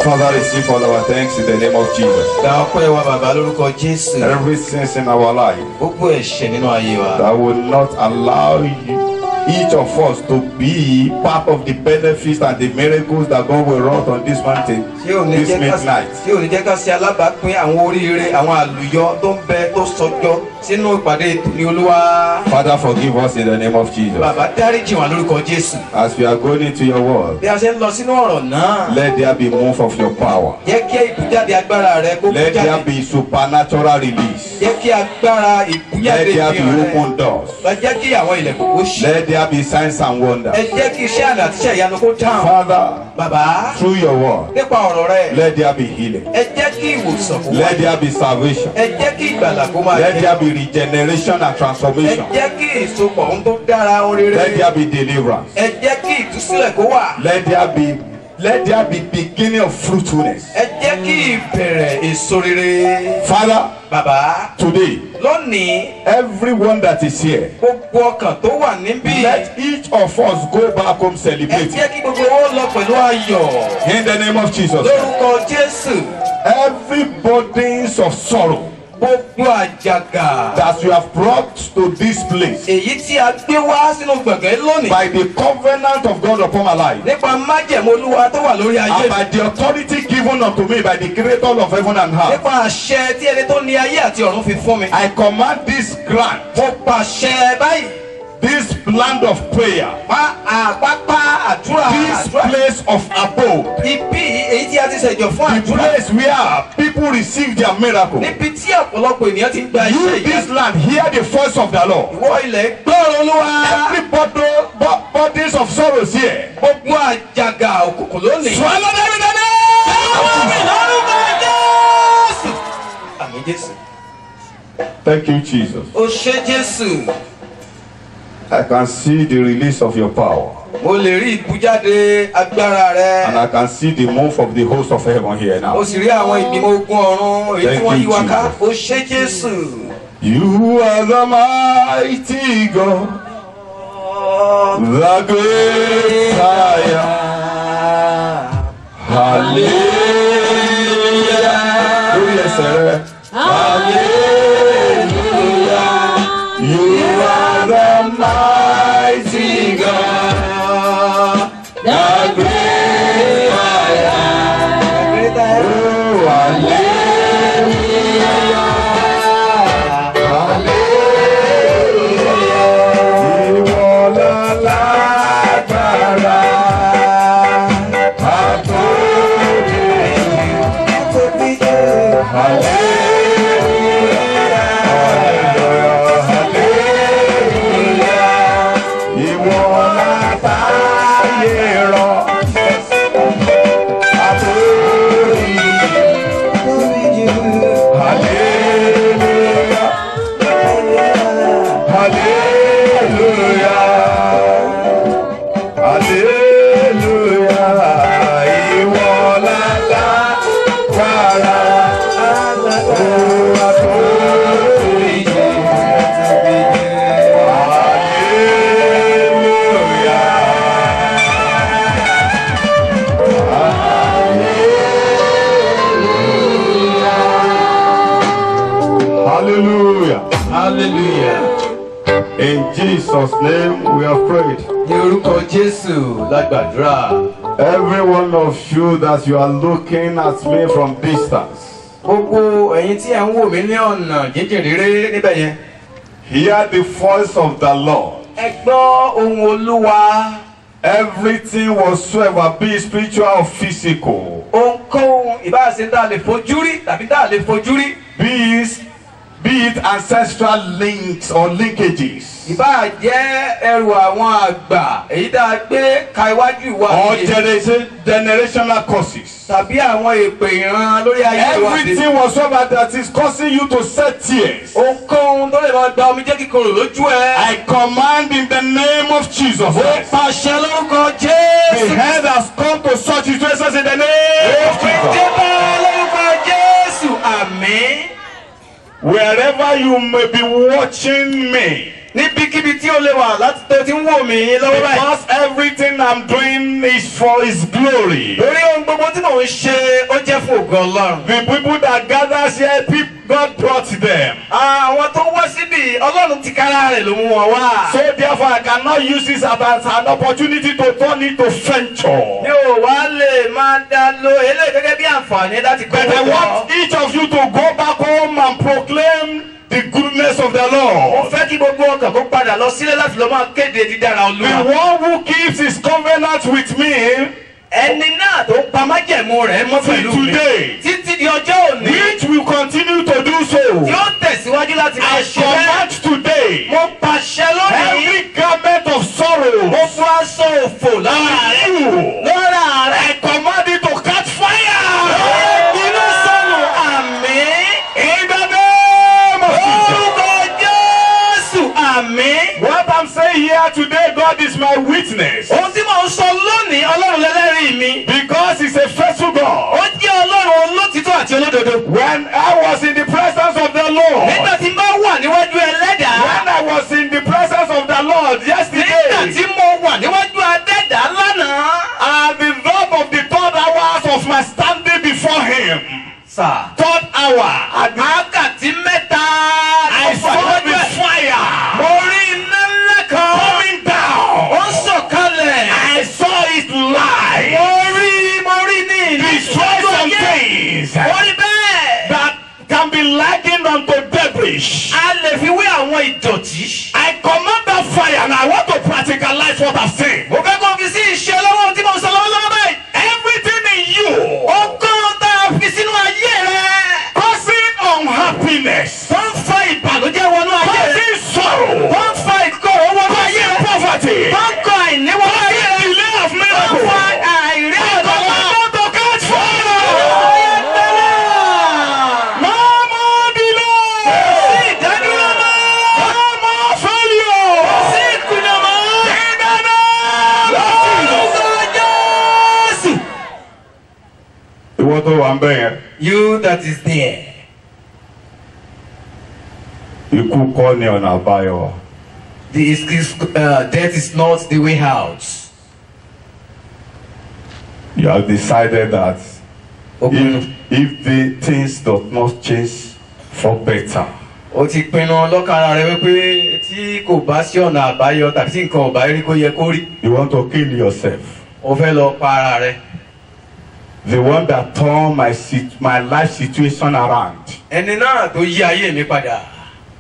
Father, receive all our thanks in the name of Jesus. Every sin in our life that will not allow each of us to be part of the benefits and the miracles that God will wrought on this mountain this midnight. Father, forgive us in the name of Jesus. As we are going into your word, let there be move of your power. Let there be supernatural release. Let there be open doors. Let there be signs and wonders. Father, through your word, let there be healing. Let there be salvation. Let there be regeneration and transformation. Let there be deliverance. Let there be beginning of fruitfulness. Father, today, everyone that is here, let each of us go back home celebrating. In the name of Jesus. Every burdens of sorrow that you have brought to this place by the covenant of God upon my life and by the authority given unto me by the creator of heaven and earth, I command this grant, this land of prayer, this place of abode, the place where people receive their miracle. You, this land, hear the voice of the Lord. Every bodies of sorrows here, swallow them in the name. Thank you, Jesus. I can see the release of your power. And I can see the move of the host of heaven here now. Thank you, Jesus. You are the mighty God, the great fire. Hallelujah. Oh, yes, sir. Hallelujah. You are the mighty God, the great I am. Oh, hallelujah, hallelujah. Iwola lágbára, hallelujah. Hallelujah. Hallelujah. In Jesus' name we have prayed. Every one of you that you are looking at me from distance, hear the voice of the Lord. Everything whatsoever, be spiritual or physical, Be it ancestral links or linkages. Ìbá jẹ́ ẹrù àwọn àgbà èyí tá a gbé ka iwájú wa. Or generational causes. Tàbí àwọn èpè ìran lórí ayé wa. Everything whatsoever that is causing you to shed tears. Ohunkóhun tó lè máa gba omijé kíkorò lójú ẹ. I command in the name of Jesus Christ. Ó pàṣẹ lórúkọ Jésù. The head has come to such situations in the name of Jesus. Òfin dé bá lórúkọ Jésù. Àmín. Wherever you may be watching me. Níbikíbi tí o lè wà láti tó ti ń wò mí lọ́wọ́ báyìí. Because everything I'm doing is for His glory. Lórí ohun gbogbo tí mò ń ṣe, ó jẹ́ fún ògo Ọlọ́run. The people that gather here, God brought them. Àwọn tó wá síbí, Ọlọ́run ti kára rẹ̀ ló mú wọn wá. So therefore, I cannot use this as an opportunity to turn into venture. Mi ò wá lè máa dá lo eléyìí gẹ́gẹ́ bí àǹfààní láti kọ́ But I want each of you to go back home and proclaim the goodness of the Lord. Mo fẹ́ kí gbogbo ọkàn kó padà lọ sílé láti lọ máa kéde dídára Olúwa. The one who keeps his covenant with me. Ẹni náà tó pa májẹ̀mú rẹ̀ mọ́ pẹ̀lú mi. Today. Títí di ọjọ́ òní. Which will continue to do so. Yóò tẹ̀síwájú láti máa ṣe bẹ́ẹ̀. I command today. Mo pàṣẹ lónìí. Every garment of sorrow. Mo fún aṣọ òfò lára rẹ̀. Lọ́ra rẹ̀. I command it to catch fire. Inú sọ̀rọ̀ àmín. In the name of Jésù. Àmín. What I'm saying here today, God is my witness. Ohun tí mò ń sọ lónìí, Ọlọ́run lẹ́lẹ́rìí mi. Because He's a faithful God. Ó jẹ́ Ọlọ́run olótìtọ́ àti olódodo. When I was in the presence of the Lord. Nígbà tí n bá wà níwájú Ẹlẹ́dàá. When I was in the presence of the Lord yesterday. Nígbà tí mo wà níwájú Adẹ́dàá lánàá. At the verb of the 3rd hours of my standing before Him. Sir. 3rd hour. Wákàtí mẹ́ta. I saw the fire. Mo rí iná ńlá kan. Coming down. Ó sọ̀kalẹ̀. I saw it live. Mo rí ní destroy some things. Mo rí bẹ́ẹ̀. That can be likened unto debris. A lè fi wé àwọn ìdọ̀tí. I command that fire and I want to practicalize what I've said. Mo fẹ́ kó fi sí iṣẹ́ lọ́wọ́ tí mo sọ lọ́wọ́ báyìí. Everything in you. Ọgọ́rùn-ún tá a fi sínú ayé rẹ̀. Causing unhappiness. Tó ń fa ìbànújẹ́ wọnú ayé rẹ̀. Causing sorrow. Tó ń fa ìkorò wọnú ayé rẹ̀. Causing poverty. Tó ń kọ àìní wọnú ayé rẹ̀. Causing delay of miracle. Tó ń fa àìrí ọ̀dọ́. To catch fire. No more delay. Sí ìdádúró mọ́. No more failure. Sí ìkùnà mọ́. In the name of Jésù. Ìwọ tó wà ń bẹ̀ yẹn. You that is there. Ikú kọ́ ni ọ̀nà àbáyọ. Death is not the way out. You have decided that If the things do not change for better. o ti pinnu lọ́kàn ara rẹ wípé tí kò bá sí ọ̀nà àbáyọ tàbí tí nǹkan ò bá rí kó yẹ kó rí. You want to kill yourself. O fẹ́ lọ pa ara rẹ. The one that turned my life situation around. Ẹni náà tó yí ayé mi padà.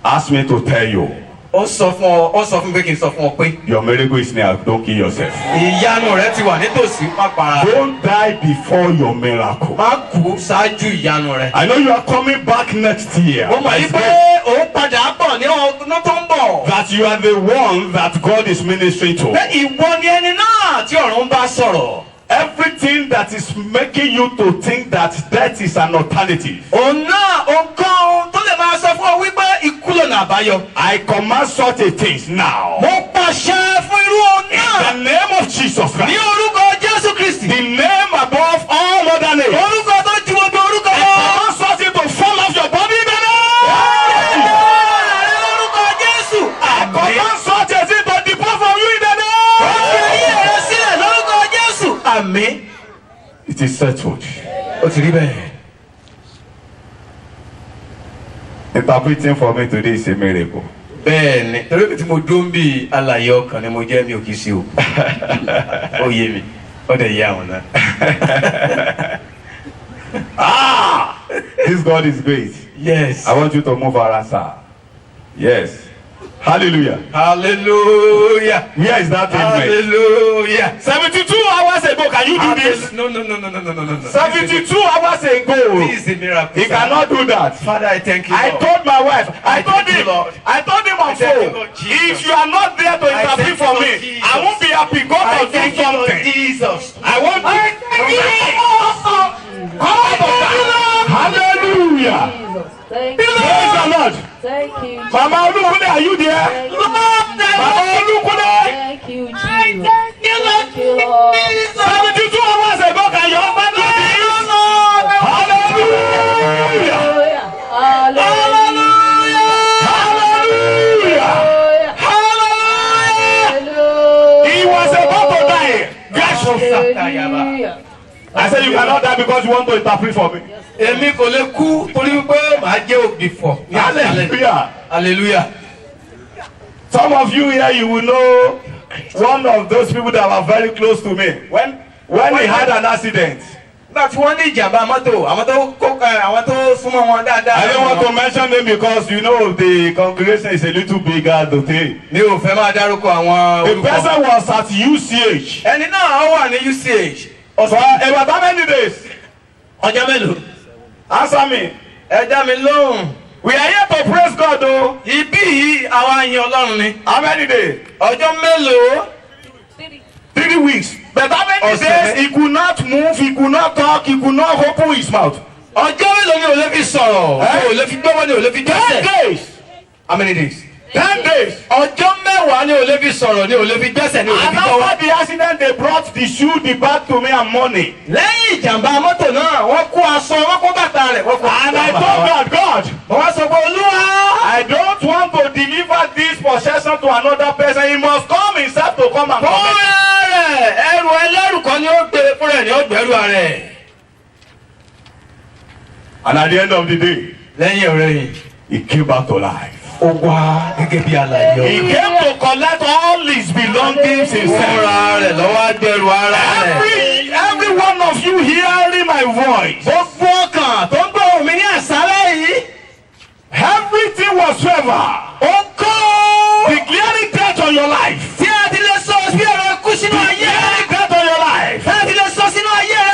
Ask me to tell you. Ó sọ fún mi pé kí n sọ fún ọ pé. Your miracle is near. Don't kill yourself. Ìyanu rẹ ti wà nítòsí, má para rẹ. Don't die before your miracle. Má kú ṣáájú ìyanu rẹ. I know you are coming back next year. Mo mọ̀ yí pé òun padà bọ̀ ní ọdún tó ń bọ̀. That you are the one that God is ministering to. Pé ìwọ ni ẹni náà tí ọ̀run bá sọ̀rọ̀. Everything that is making you to think that death is an alternative. Òun náà nǹkan tó lè máa sọ fún ọ wípé ikú lọ́nà àbáyọ. I command such a things now. Mo pàṣẹ fún irú òun náà. In the name of Jesus Christ. Ní orúkọ Jésù Kristi. The name above all other names. Orúkọ tó ju gbogbo orúkọ I lọ. command such a to fall off your body in the name. Lórúkọ Jésù. I command such a thing to depart from you in the name. Ó fi ayé rẹ sílẹ̀ lórúkọ Jésù. Àmín. It is settled. Ó ti rí bẹ́ẹ̀. Interpreting for me today is a miracle. Bẹ́ẹ̀ni, torí pé tí mo dún bí alààyè ọkàn ni mo jẹ́, mi ò kì í sí o. Ó yé mi, ó dẹ̀ yé àwọn náà. This God is great. Yes. I want you to move around, sir. Yes. Hallelujah. Hallelujah. Where is that amen? Hallelujah. 72 hours ago, can you do this? No. 72 hours ago. This is a miracle. He cannot do that. Father, I thank you. I Lord. told my wife, I told thank you, him Lord. on thank you, phone, Lord Jesus. if you are not there to I intervene thank for you, me, Lord Jesus. I won't be happy. God I will do thank you, Lord something. Jesus. I want to. Hallelujah. Thank Praise you. the Lord. Thank you. Mama Olukunle, are you there? Thank you. Mama Olukunle. Thank you, Jesus. Thank you, Lord. 72 hours ago, can your husband do this? Hallelujah. Hallelujah. Hallelujah. Hallelujah. He was about to die. Hallelujah. I said you cannot die because you want to interpret for me. Èmi kò lè kú torí pé màá jẹ́ ògbìfọ̀. Hallelujah. Hallelujah. Some of you here, you will know one of those people that were very close to me. When he had an accident. Nígbà tí wọ́n ní ìjàmbá mọ́tò, àwọn tó súnmọ́ wọn dáadáa. I don't want to mention them because you know the congregation is a little bigger today. Mi ò fẹ́ máa dárúkọ àwọn The olùkọ́. person was at UCH. Ẹni náà ó wà ní UCH. For about how many days? Ọjọ́ mélòó? Answer me. Ẹ dá mi lóhùn. We are here to praise God though. Ibí yìí àwa yin Ọlọ́run ni. How many days? Ọjọ́ mélòó? 3 weeks. But how many days he could not move, he could not talk, he could not open his mouth? Ọjọ́ mélòó ni ò lè fi sọ̀rọ̀? Ò lè fi gbọ́wọ́ ni ò lè fi 10 gbẹ́sẹ̀. days. How many days? 10 days. Ọjọ́ mẹ́wàá ni ò lè fi sọ̀rọ̀ ni ò lè fi gbẹ́sẹ̀ ni ò lè And fi gbọ́wọ́. after the accident, they brought the shoe, the bag to me and money. Lẹ́yìn ìjàmbá mọ́tò náà, wọ́n kó aṣọ, wọ́n kó bàtà rẹ̀, wọ́n kó. And I told God, Mo wá sọ pé Olúwa. I don't want to deliver this possession to another person. He must come himself to come and collect. Fúnra rẹ̀ ẹrù ẹlẹ́rù kan ni ó gbé fúnra ẹ̀ ni ó gbẹ́rù rẹ̀. And at the end of the day, Lẹ́yìn ọ̀rẹ́ yìí, he came back to life. ó wá gẹ́gẹ́ bí alààyè He ọ̀rọ̀. came to collect all his belongings himself. Fúnra rẹ̀ lọ́wọ́ gbẹ́rù ara rẹ̀. Every one of you hearing my voice, Gbogbo ọkàn tó ń gbọ́ mi ní àṣálẹ́ yìí. everything whatsoever, Ó kọ́. declaring death on your life, Tí a ti lè sọ bí ọ̀rọ̀ kú sínú ayé declaring rẹ̀. death on your life, Tí a ti lè sọ sínú ayé rẹ̀.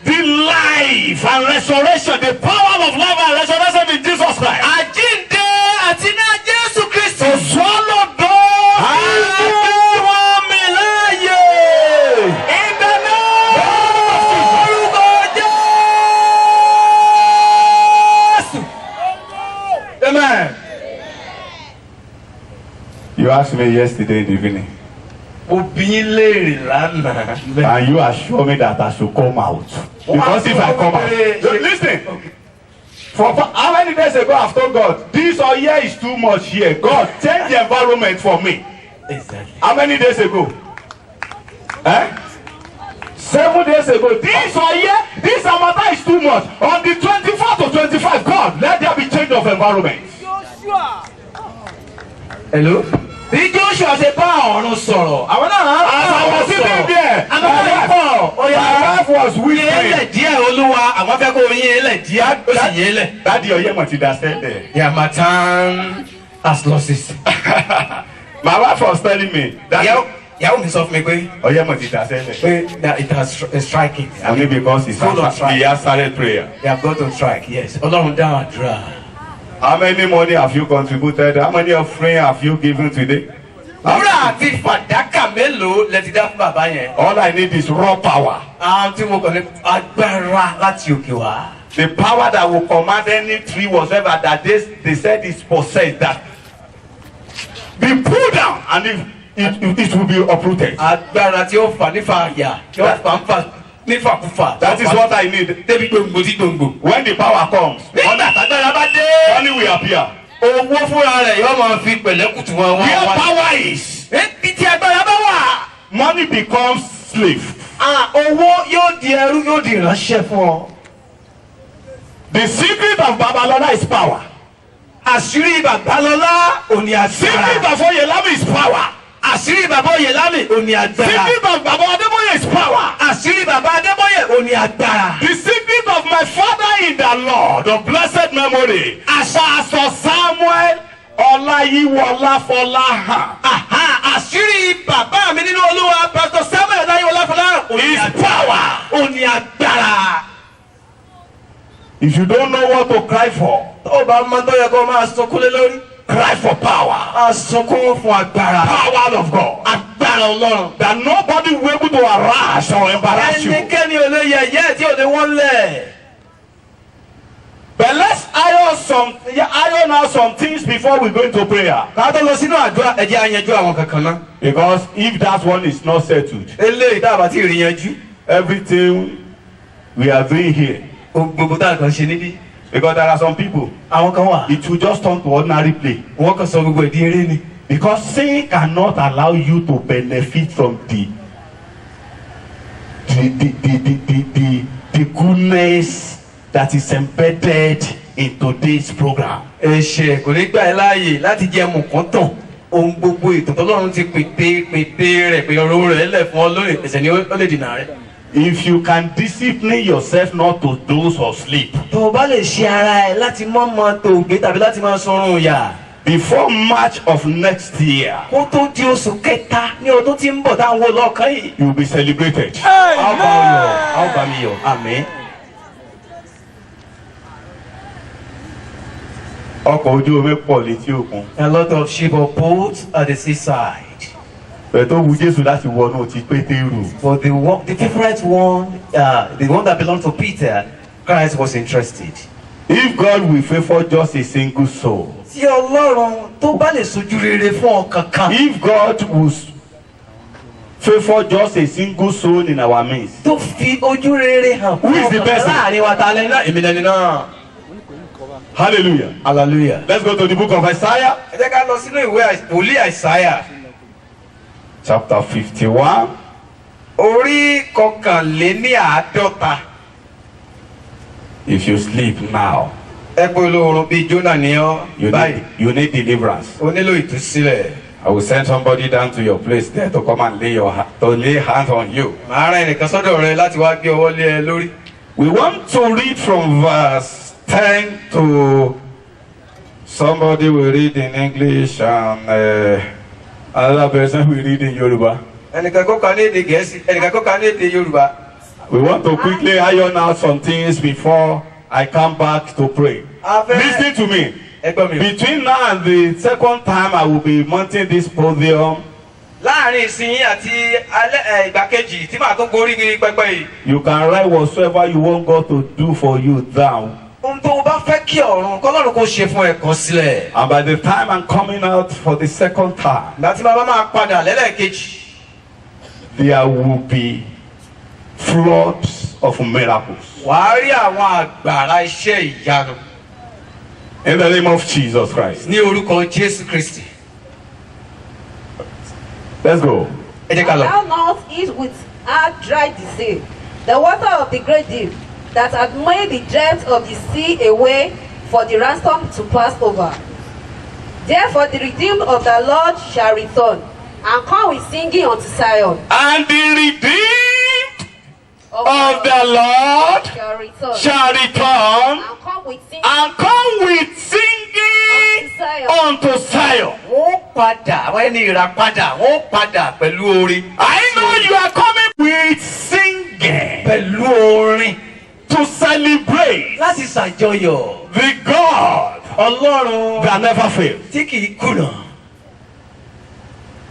the life and resurrection, the power of life and resurrection in Jesus Christ. Àjíǹde àti ní Jésù Kristi. To swallow those Àwọn mi láàyè. in the name of Jesus. Orúkọ Jésù. Amen. You asked me yesterday in the evening, Mo bi yín léèrè lánàá. and you assure me that I should come out. Because if I come out, listen. For how many days ago I've told God, this or here is too much here. God, change the environment for me. Exactly. How many days ago? 7 days ago. This or here, this Amata is too much. On the 24 to 25, God, let there be change of environment. Hello. Bí Joshua ṣe bá ọ̀run sọ̀rọ̀, àwọn náà á As I was sitting there, Àwọn náà pọ̀. my wife was Yé whispering. lẹ̀ díẹ̀ Olúwa, àwọn fẹ́ kó yín lẹ̀ díẹ̀, ó sì yé lẹ̀. Daddy Oyemo ti da stand there. Yamatan has losses. My wife was telling me that Ìyàwó mi sọ fún mi pé Oyemo ti da stand there. that it has striking. Only because Full of strike. he has started prayer. They have got on strike, yes. Ọlọ́run dáhùn àdúrà. How many money have you contributed? How many offering have you given today? Wúrà àti fàdákà mélòó lẹ ti dá fún bàbá yẹn? All I need is raw power. Àwọn tí mo kàn ní agbára láti òkè wá. The power that will command any tree whatsoever that they said is possessed, that be pulled down and it will be uprooted. Agbára tí ó fà nífà àyà, tí ó fà ń fà nífàkúfà. That is what I need. Débi gbòǹgbò sí gbòǹgbò. When the power comes, Nígbà tágbára bá dé. money will appear. Owó fúnra rẹ̀ yóò máa fi pẹ̀lẹ́kùtù wọn wá. Where power is, Ebi tí agbára bá wà. money becomes slave. Owó yóò di ẹrú yóò di ìránṣẹ́ fún ọ. The secret of Babalola is power. Àṣírí Babalọ́lá òní Secret agbára. of Oyelami is power. Àṣírí bàbá Oyèlámì òní agbára. Secret of Baba Adeboye is power. Àṣírí bàbá Adébóyè òní agbára. The secret of my father in the Lord of blessed memory, Pastor Samuel Ọláyíwọlá Fọláhàn. Àṣírí bàbá mi nínú Olúwa Pastor Samuel Ọláyíwọlá Fọláhàn. His power. Ó ní agbára. If you don't know what to cry for, Tó bá mọ tó yẹ kó máa sunkún lé lórí. cry for power. A sunkún fún agbára. Power of God. Agbára Ọlọ́run. That nobody will be able to harass or embarrass you. Ẹnikẹ́ni ò lè yẹ̀yẹ́ tí ò ní wọ́n lẹ̀. But let's iron out some things before we go into prayer. Ká tó lọ sínú àdúrà ẹ jẹ́ á yanjú àwọn kankan náà. Because if that one is not settled, Eléyìí tá a bá ti rí yanjú. everything we are doing here, Gbogbo tá a kàn ṣe níbí. because there are some people, Àwọn kan wà. it will just turn to ordinary play. Wọ́n kàn sọ gbogbo ìdí eré ni. Because sin cannot allow you to benefit from the goodness that is embedded in today's program. Ẹ̀ṣẹ̀ kò ní gbà ẹ́ láàyè láti jẹ mùkúntàn. Ohun gbogbo ètò tọ́lọ́run ti pété rẹ̀ pé ọ̀rọ̀ rẹ̀ lẹ̀ fún ọ lórí ẹ̀ṣẹ̀ ni ó lè dènà rẹ̀. If you can discipline yourself not to doze or sleep, Tó o bá lè ṣe ara ẹ láti mọ́ mọ́ tó gbé tàbí láti máa sọrun yà. before March of next year, Kó tó di oṣù kẹta ní ọdún tí ń bọ̀ táwọn wo lọ́ọ̀kan yìí. you will be celebrated. A ó bá ọ yọ̀, a ó bá mi yọ̀, àmín. Ọkọ̀ ojú omi pọ̀ létí òkun. A lot of ship or boats at the seaside. Bẹ̀ẹ̀ tó wu Jésù láti wọnú ti Pétérù. But the favorite one, the one that belonged to Peter, Christ was interested. If God will favour just a single soul, Tí Ọlọ́run tó bá lè sojú rere fún ọkàn kan. if God will favour just a single soul in our midst, Tó fi ojú rere hàn Who is the ọkàn person? láàrin wa ta lẹ́nu náà. Èmi lẹ́nu náà. hallelujah. Hallelujah. Let's go to the book of Isaiah, Ẹ jẹ́ ká lọ sínú ìwé wòlíì Àìsáyà. chapter 51. Orí kọkànléníàádọ́ta. If you sleep now, Ẹ pé olóorun bíi Jónà ní ọ́ báyìí. you need deliverance. O nílò ìtúsílẹ̀. I will send somebody down to your place there to come and lay hands on you. Màá rán ẹnìkan sọ́dọ̀ rẹ láti wá gbé ọwọ́ lé ẹ lórí. We want to read from verse 10 to somebody will read in English and another person will read in Yoruba. Ẹnìkan kó ka ní èdè Gẹ̀ẹ́sì, ẹnìkan kó ka ní èdè Yorùbá. We want to quickly iron out some things before I come back to pray. Listen to me. Ẹgbọ́n mi. Between now and the second time I will be mounting this podium, Láàárín ìsinyìí àti alẹ́ ìgbà kejì tí màá tó gorí pẹpẹ yìí. you can write whatsoever you want God to do for you down. Ohun tó o bá fẹ́ kí ọ̀run kọ́lọ́run kó ṣe fún ẹ kọ sílẹ̀. And by the time I'm coming out for the second time, Ìgbà tí bàbá máa padà lẹ́lẹ́kejì. there will be floods of miracles. Wàá rí àwọn àgbàrá iṣẹ́ ìyanu. In the name of Jesus Christ. Ní orúkọ Jésù Kristi. Let's go. Ẹ jẹ́ ká lọ. Thou not eat with hard dry the sea, the water of the great deep, that had made the depths of the sea a way for the ransom to pass over. Therefore the redeemed of the Lord shall return, and come with singing unto Zion. And the redeemed of the Lord shall return, shall return and come with singing and come with singing unto Zion. Wọ́n padà, àwọn ẹni ìràpadà, wọ́n padà pẹ̀lú orin. I know you are coming with singing Pẹ̀lú orin. to celebrate Láti ṣàjọyọ̀. the God Ọlọ́run that never fails. tí kì í kùnà.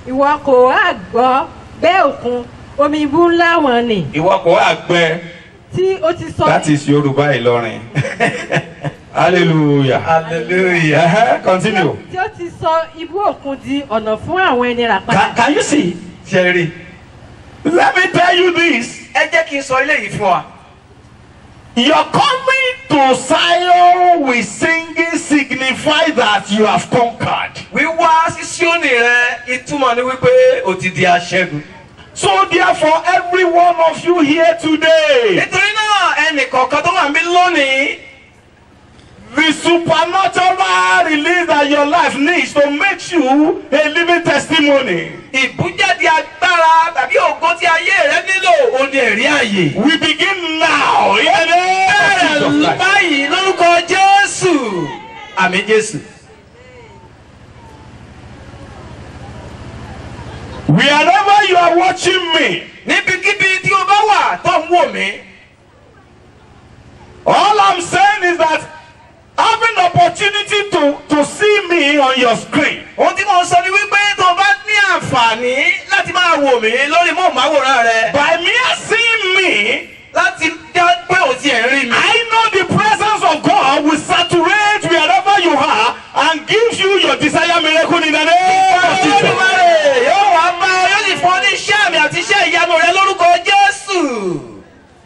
Ìwọ kò wá gbọ́ bẹ́ẹ̀ òkun omi ibú ńlá wọn ni Ìwọ kò wá gbẹ. tí ó ti sọ That is Yoruba Ìlọrin. Hallelujah. Hallelujah. Continue. tí ó ti sọ ibú òkun di ọ̀nà fún àwọn ẹni rà padà. Can you see? Ṣé rí? Let me tell you this. Ẹ jẹ́ kí n sọ eléyìí fún wa. Your coming to Zion with singing signifies that you have conquered. Wíwá sí Síónì rẹ ìtumọ̀ ni wípé o ti di aṣẹ́gun. So therefore, every one of you here today, Nítorí náà ẹnì kọ̀ọ̀kan tó wà níbí lónìí. the supernatural release that your life needs to make you a living testimony. Ìbújáde agbára tàbí ògo tí ayé rẹ nílò ó ní ẹ̀rí àyè. We begin now in the name of Jesus Christ. Báyìí lórúkọ Jésù. Àmín Jésù. Wherever you are watching me, níbikíbi tí o bá wà tó ń wò mí. all I'm saying is that having opportunity to see me on your screen. Ohun tí mo sọ ni wípé tó o bá ní àǹfààní láti máa wò mí lórí móhùnmáwòrán rẹ. By mere seeing me, láti dá pé o ti ẹ̀ rí mi. I know the presence of God will saturate wherever you are and gives you your desired miracle in the name of Jesus. Olùwàrè yóò wá bá ọ yóò sì fún ọ ní iṣẹ́ àmì àti iṣẹ́ ìyanu rẹ lórúkọ Jésù.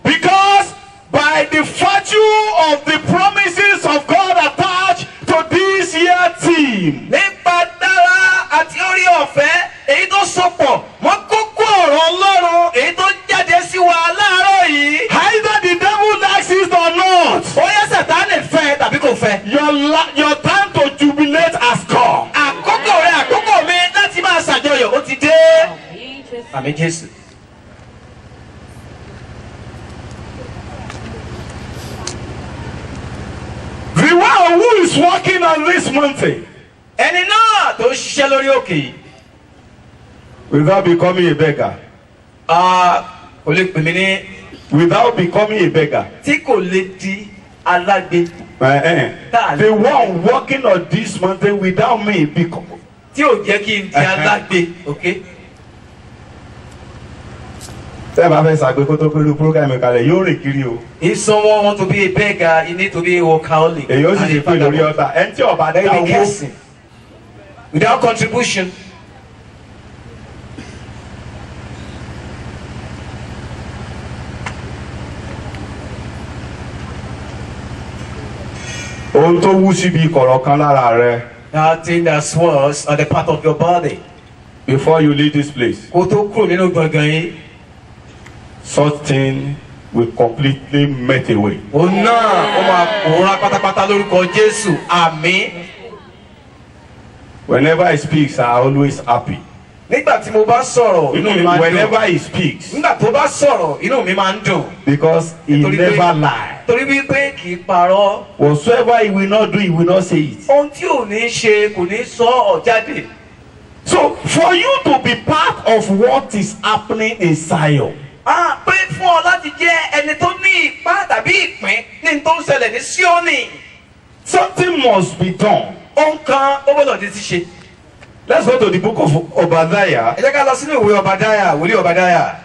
Because by the virtue of the promises of God attached to this year team, Nípa dára àti orí ọ̀fẹ́ èyí tó sopọ̀ mọ́ kókó ọ̀rọ̀ Ọlọ́run èyí tó jáde sí wa láàárọ̀ yìí. either the devil likes it or not, Bóyá Sátánì fẹ́ tàbí kò fẹ́. your time to jubilate has come. Àkókò rẹ àkókò mi láti máa ṣàjọyọ̀ ó ti dé. Àmín Jésù. The one who is walking on this mountain Ẹni náà tó ń ṣiṣẹ́ lórí òkè yìí. without becoming a beggar, Kò lè pè mí ní without becoming a beggar. tí kò lè di alágbe. The one walking on this mountain without me become. Tí ò jẹ́ kí n di alágbe. Okay? Tẹ́ ẹ bá fẹ́ ṣàgbé kó tó pẹ̀lú programme kalẹ̀ yóò rìn kiri o. If someone want to be a beggar, you need to be a workaholic. Èyí ó sì ṣe pé lórí ọ̀tá. Ẹni tí ọ̀bà dá owó. Without contribution. Ohun tó wú síbi kọ̀rọ̀ kan lára rẹ. That thing that swells on the part of your body. Before you leave this place, Kó tó kúrò nínú gbọ̀ngàn yìí. such thing will completely melt away. Òun náà ó máa pòórá pátápátá lórúkọ Jésù. Àmín. Whenever he speaks, I always happy. Nígbà tí mo bá sọ̀rọ̀, inú mi máa ń dùn. Whenever he speaks, Nígbà tó bá sọ̀rọ̀, inú mi máa ń dùn. because he never lie. Torí wípé kì í parọ́. Whatsoever he will not do, he will not say it. Ohun tí ò ní ṣe kò ní sọ ọ̀ jáde. So for you to be part of what is happening in Zion, Pé fún ọ láti jẹ́ ẹni tó ní ipá tàbí ìpín ní tó ń ṣẹlẹ̀ ní Síónì. something must be done. Ohun kan ó gbọ́dọ̀ di ti ṣe. Let's go to the book of Obadiah. Ẹ jẹ́ ká lọ sínú ìwé Ọbadáyà, wòlíì Ọbadáyà.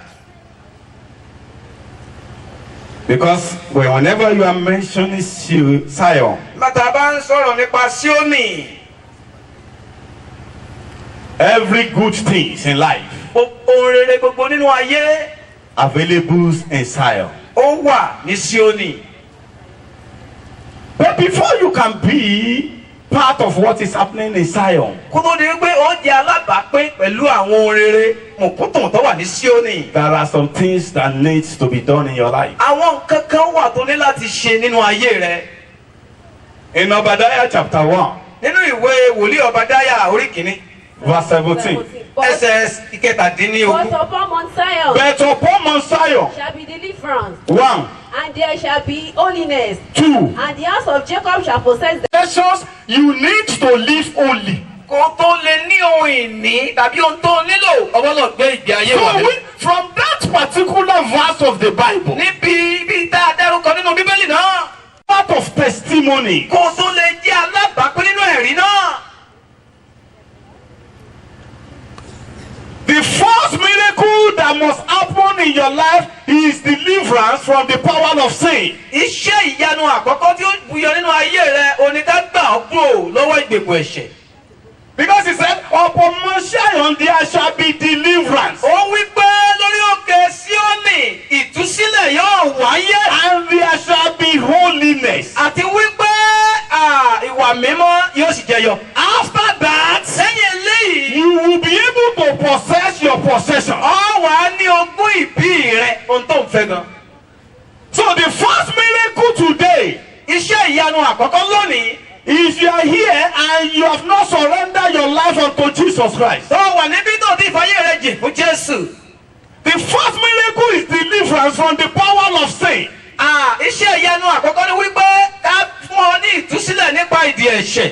Because whenever you are mentioning Zion, Bàtà bá ń sọ̀rọ̀ nípa Síónì. every good thing in life Ohun rere gbogbo nínú ayé available in Zion. ó wà ní Síónì. But before you can be part of what is happening in Zion, Kó tó di wípé ó jẹ́ alábàápín pẹ̀lú àwọn ohun rere mọ̀kútùn tó wà ní Síónì. there are some things that needs to be done in your life. Àwọn nǹkan kan wà tó ní láti ṣe nínú ayé rẹ. In Obadiah chapter 1, Nínú ìwé wòlíì Ọbadáyà orí kìíní. verse 17. Ẹsẹ̀ ìkẹtàdínlógún. But upon Mount Zion But upon Mount Zion, shall be deliverance, 1, and there shall be holiness, 2. and the house of Jacob shall possess the Nations, you need to live holy. Kó tó lè ní ohun ìní tàbí ohun tó nílò ọgbọ́dọ̀ gbé ìgbé ayé wà So ní. from that particular verse of the Bible, Níbi ibi tá a dárúkọ nínú Bíbélì náà. part of testimony, Kó tó lè jẹ́ alábàápín nínú ẹ̀rí náà. the first miracle that must happen in your life is deliverance from the power of sin. Iṣẹ́ ìyanu àkọ́kọ́ tí ó buyọ nínú ayé rẹ onídàgbà ọ̀pọ̀ lọ́wọ́ ìgbèkùn ẹ̀ṣẹ̀. Because he said, upon Mount Zion there shall be deliverance. Ó wí pé lórí òkè Síónì ìtúsílẹ̀ yóò wáyé. And there shall be holiness. Àti wí pé ìwà mímọ́ yóò sì jẹyọ. After that, Lẹ́yìn eléyìí, you will be able to possess your possession. ọ wà á ní ogún ìbí rẹ ohun tó ń fẹ́ gan. So the first miracle today, Iṣẹ́ ìyanu àkọ́kọ́ lónìí. if you are here and you have not surrendered your life unto Jesus Christ, Tó wà níbí tó ti fàyè rẹ jì fún Jésù. the first miracle is deliverance from the power of sin. Iṣẹ́ ìyanu àkọ́kọ́ ni wípé ká fún ọ ní ìtúsílẹ̀ nípa ìdí ẹ̀ṣẹ̀.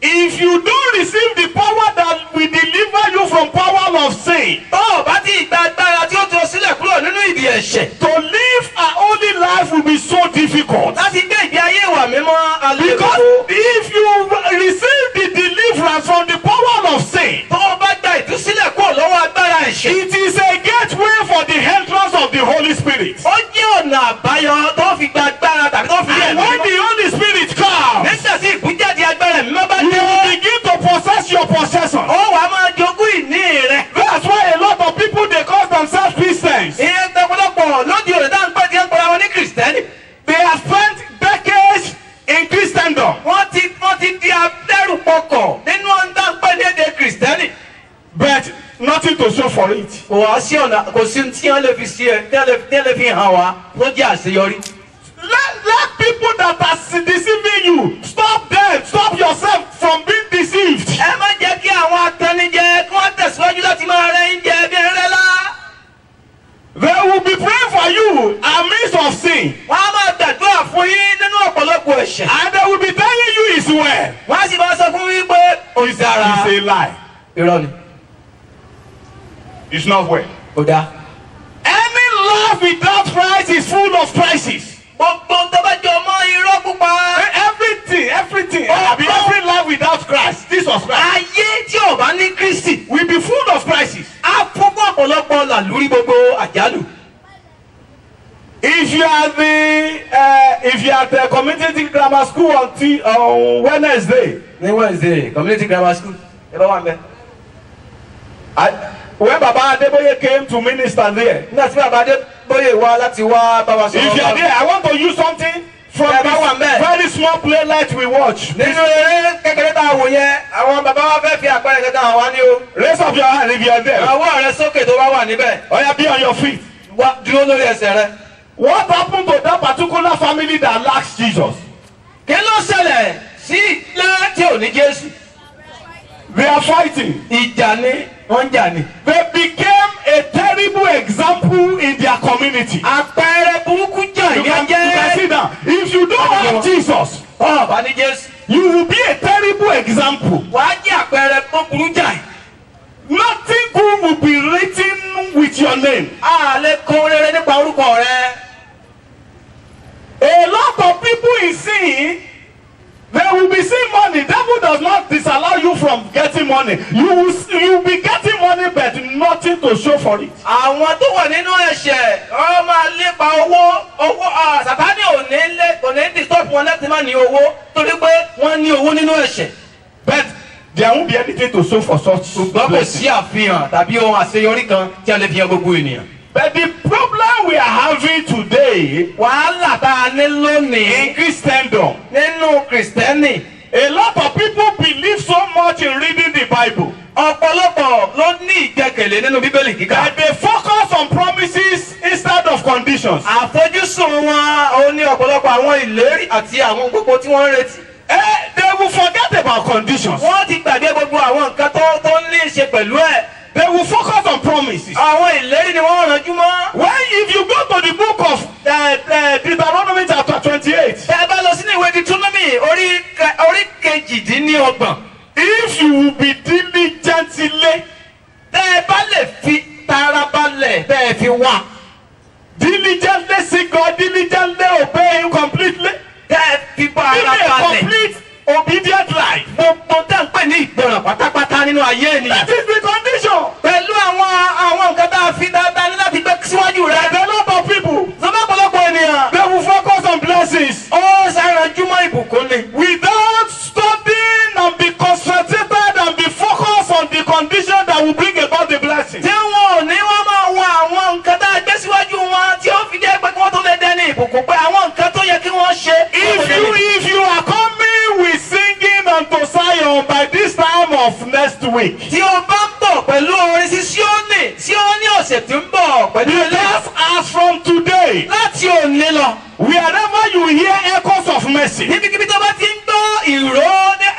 If you don't receive the power that will deliver you from power of sin, sin. tó bá ti gba agbára tí ó tú ọ sílẹ̀ kúrò nínú ìdí ẹ̀ṣẹ̀. To live a holy life will be so difficult. láti gbé ìgbé ayé ìwà mímọ́ alẹ́ Because gbogbo. if you receive the deliverance from the power of sin, tó o bá gba ìtúsílẹ̀ kúrò lọ́wọ́ agbára ẹ̀ṣẹ̀. it is a gateway for the entrance of the Holy Spirit. ó jẹ́ ọ̀nà àbáyọ tó fi gba agbára tàbí tó fi rí And ẹ̀mí when mímọ́. the Holy Spirit comes, nígbà tí ìbújáde agbára ẹ̀mí mímọ́ bá you dé. will begin to possess your possession. ó wàá máa jogún ìní rẹ̀. That's why a lot of people they call themselves Christians. ìyẹn tọpọlọpọ lóde òní tá à ń pè tí ń pera wọn ní kìrìsìtẹ́nì. They have spent decades in Christendom, wọ́n ti di abẹ́rùpọkọ̀ nínú ohun tá à ń pè ní èdè kìrìsìtẹ́nì. but nothing to show for it. kò wá sí ọ̀nà kò sí tí wọ́n lè fi sí ẹ tí wọ́n lè fi hàn wá tó jẹ́ àṣeyọrí. Let people that are deceiving you stop them. Stop yourself from being deceived. ẹ má jẹ́ kí àwọn atannijẹ kí wọ́n tẹ̀síwájú láti máa rẹ́ oúnjẹ bí ẹrẹ́ lá. They will be praying for you amidst of sin, wọ́n á máa gbàdúrà fún yín nínú ọ̀pọ̀lọpọ̀ ẹ̀ṣẹ̀. and they will be telling you it's well. wọ́n á sì máa sọ fún yín pé It's a lie. irọ́ ni It's not well. kò dáa. Any life without Christ is full of crises. gbogbo tó bá jọ mọ́ irọ́ pupa. Everything. Every life without Christ, Jesus Christ, ayé tí ò bá ní Kristi will be full of crises. á fún fún ọ̀pọ̀lọpọ̀ làlúrí gbogbo àjálù. If you are at the community grammar school on Wednesday, ní Wednesday community grammar school ẹ bá wà mẹ́. when Baba Adeboye came to minister there, nígbà tí bàbá Adébóyè wá láti wá bá wa if you are sọ̀rọ̀. there, I want to use something from Yeah, that one, this man. very small playlight we watch. nínú eré kékeré tá a wò yẹn àwọn bàbá wa fẹ́ fi àpẹẹrẹ kankan hàn wá ní o. Raise up your hand if you are there. ọwọ́ rẹ sókè tó bá wà níbẹ̀. Oh yeah, be on your feet. wá dúró lórí ẹsẹ̀ rẹ. What happened to that particular family that lacks Jesus? kí ló ṣẹlẹ̀ sí ilé tí ò ní Jésù. They are fighting. ìjà ni wọ́n ń jà ni. They became a terrible example in their community. àpẹẹrẹ burúkú jà You ìyẹn can see jẹ́. that. If you don't have Jesus, bá ní Jésù. you will be a terrible example. wàá jẹ́ àpẹẹrẹ tó burú jà. Nothing good will be written with your name. a lè kọ rere nípa orúkọ rẹ. A lot of people in sin, they will be seeing money. Devil does not disallow you from getting money. You will be getting money, but nothing to show for it. àwọn tó wà nínú ẹ̀ṣẹ̀ ọ máa lépa owó Sátánì kò ní disturb wọn láti má ní owó torí pé wọ́n ní owó nínú ẹ̀ṣẹ̀. But there won't be anything to show for such ṣùgbọ́n kò blessing. sí àfihàn tàbí ohun àṣeyọrí kan tí a lè fi hàn gbogbo ènìyàn. But the problem we are having today wàhálà tá a ní lónìí in Christendom, nínú kìrìsìtẹ́nì a lot of people believe so much in reading the Bible ọ̀pọ̀lọpọ̀ ló ní ìgbẹ́kẹ̀lé nínú bíbélì kíkà. that they focus on promises instead of conditions. àfojúsùn wọn òun ní ọ̀pọ̀lọpọ̀ àwọn ìlérí àti àwọn gbogbo tí wọ́n ń retí. They will forget about conditions. wọ́n ti gbàgbé gbogbo àwọn nǹkan tó ní í ṣe pẹ̀lú ẹ̀. They will focus on promises. àwọn ìlérí ni wọ́n rànjú mọ́. When if you go to the book of Deuteronomy chapter 28, tẹ́ ẹ bá lọ sínú ìwé Deuteronomy orí kejìdínlọ́gbọ̀n. if you will be diligently, tẹ́ ẹ bá lè fi tara balẹ̀ tẹ́ ẹ fi wá. diligently seek God, diligently obey Him completely, tẹ́ ẹ fi bá ara live a balẹ̀. complete obedient life. gbogbo tá à ń pè ní ìgbọràn pátápátá nínú ayé ènìyàn. That is the condition. pẹ̀lú àwọn nǹkan tá a fi dáadáa ní láti gbé síwájú rẹ̀. There are a lot of people, sọ́dọ̀ ọ̀pọ̀lọpọ̀ ènìyàn. they will focus on blessings ó ṣàrànjú mọ́ ìbùkún ni. without studying and be concentrated and be focused on the condition that will bring about the blessing. tí wọn ò ní wọ́n máa wọ àwọn nǹkan tá a gbé síwájú wọn tí ó fi jẹ́ pé kí wọ́n tó lè dẹ́ni ìbùkún pé àwọn nǹkan tó yẹ kí wọ́n ṣe. If you are coming with singing unto Zion by this time of next week, tí o bá ń bọ̀ pẹ̀lú orin sí Síónì ọ̀sẹ̀ tí ń bọ̀ pẹ̀lú ilé. just as from today, láti òní lọ. wherever you hear echoes of mercy, níbikíbi tó bá ti ń gbọ́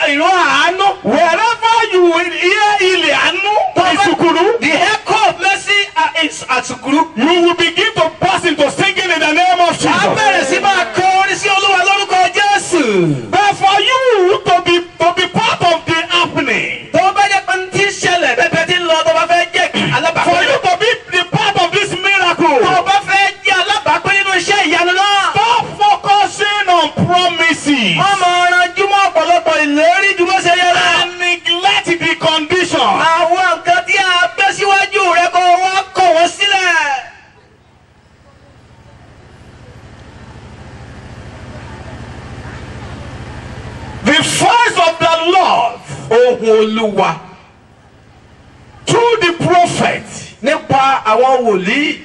ìró àánú. wherever you will hear Ilianu, Isukuru, the echo of mercy is àtùkùrú. you will begin to burst into singing in the name of a bẹ̀rẹ̀ sí Jesus. máa kọ orin sí Olúwa lórúkọ Jésù. But for you to be part of the happening, tó bá jẹ́ pé ní tí ń ṣẹlẹ̀ bẹ́ẹ̀ tí ń lọ tó bá fẹ́ jẹ́ alábàá. down. Àwọn nǹkan tí a gbé síwájú rẹ kó wọ́n kọ̀ wọ́n sílẹ̀. The voice of the Lord, Ohùn Olúwa through the prophet, nípa àwọn wòlíì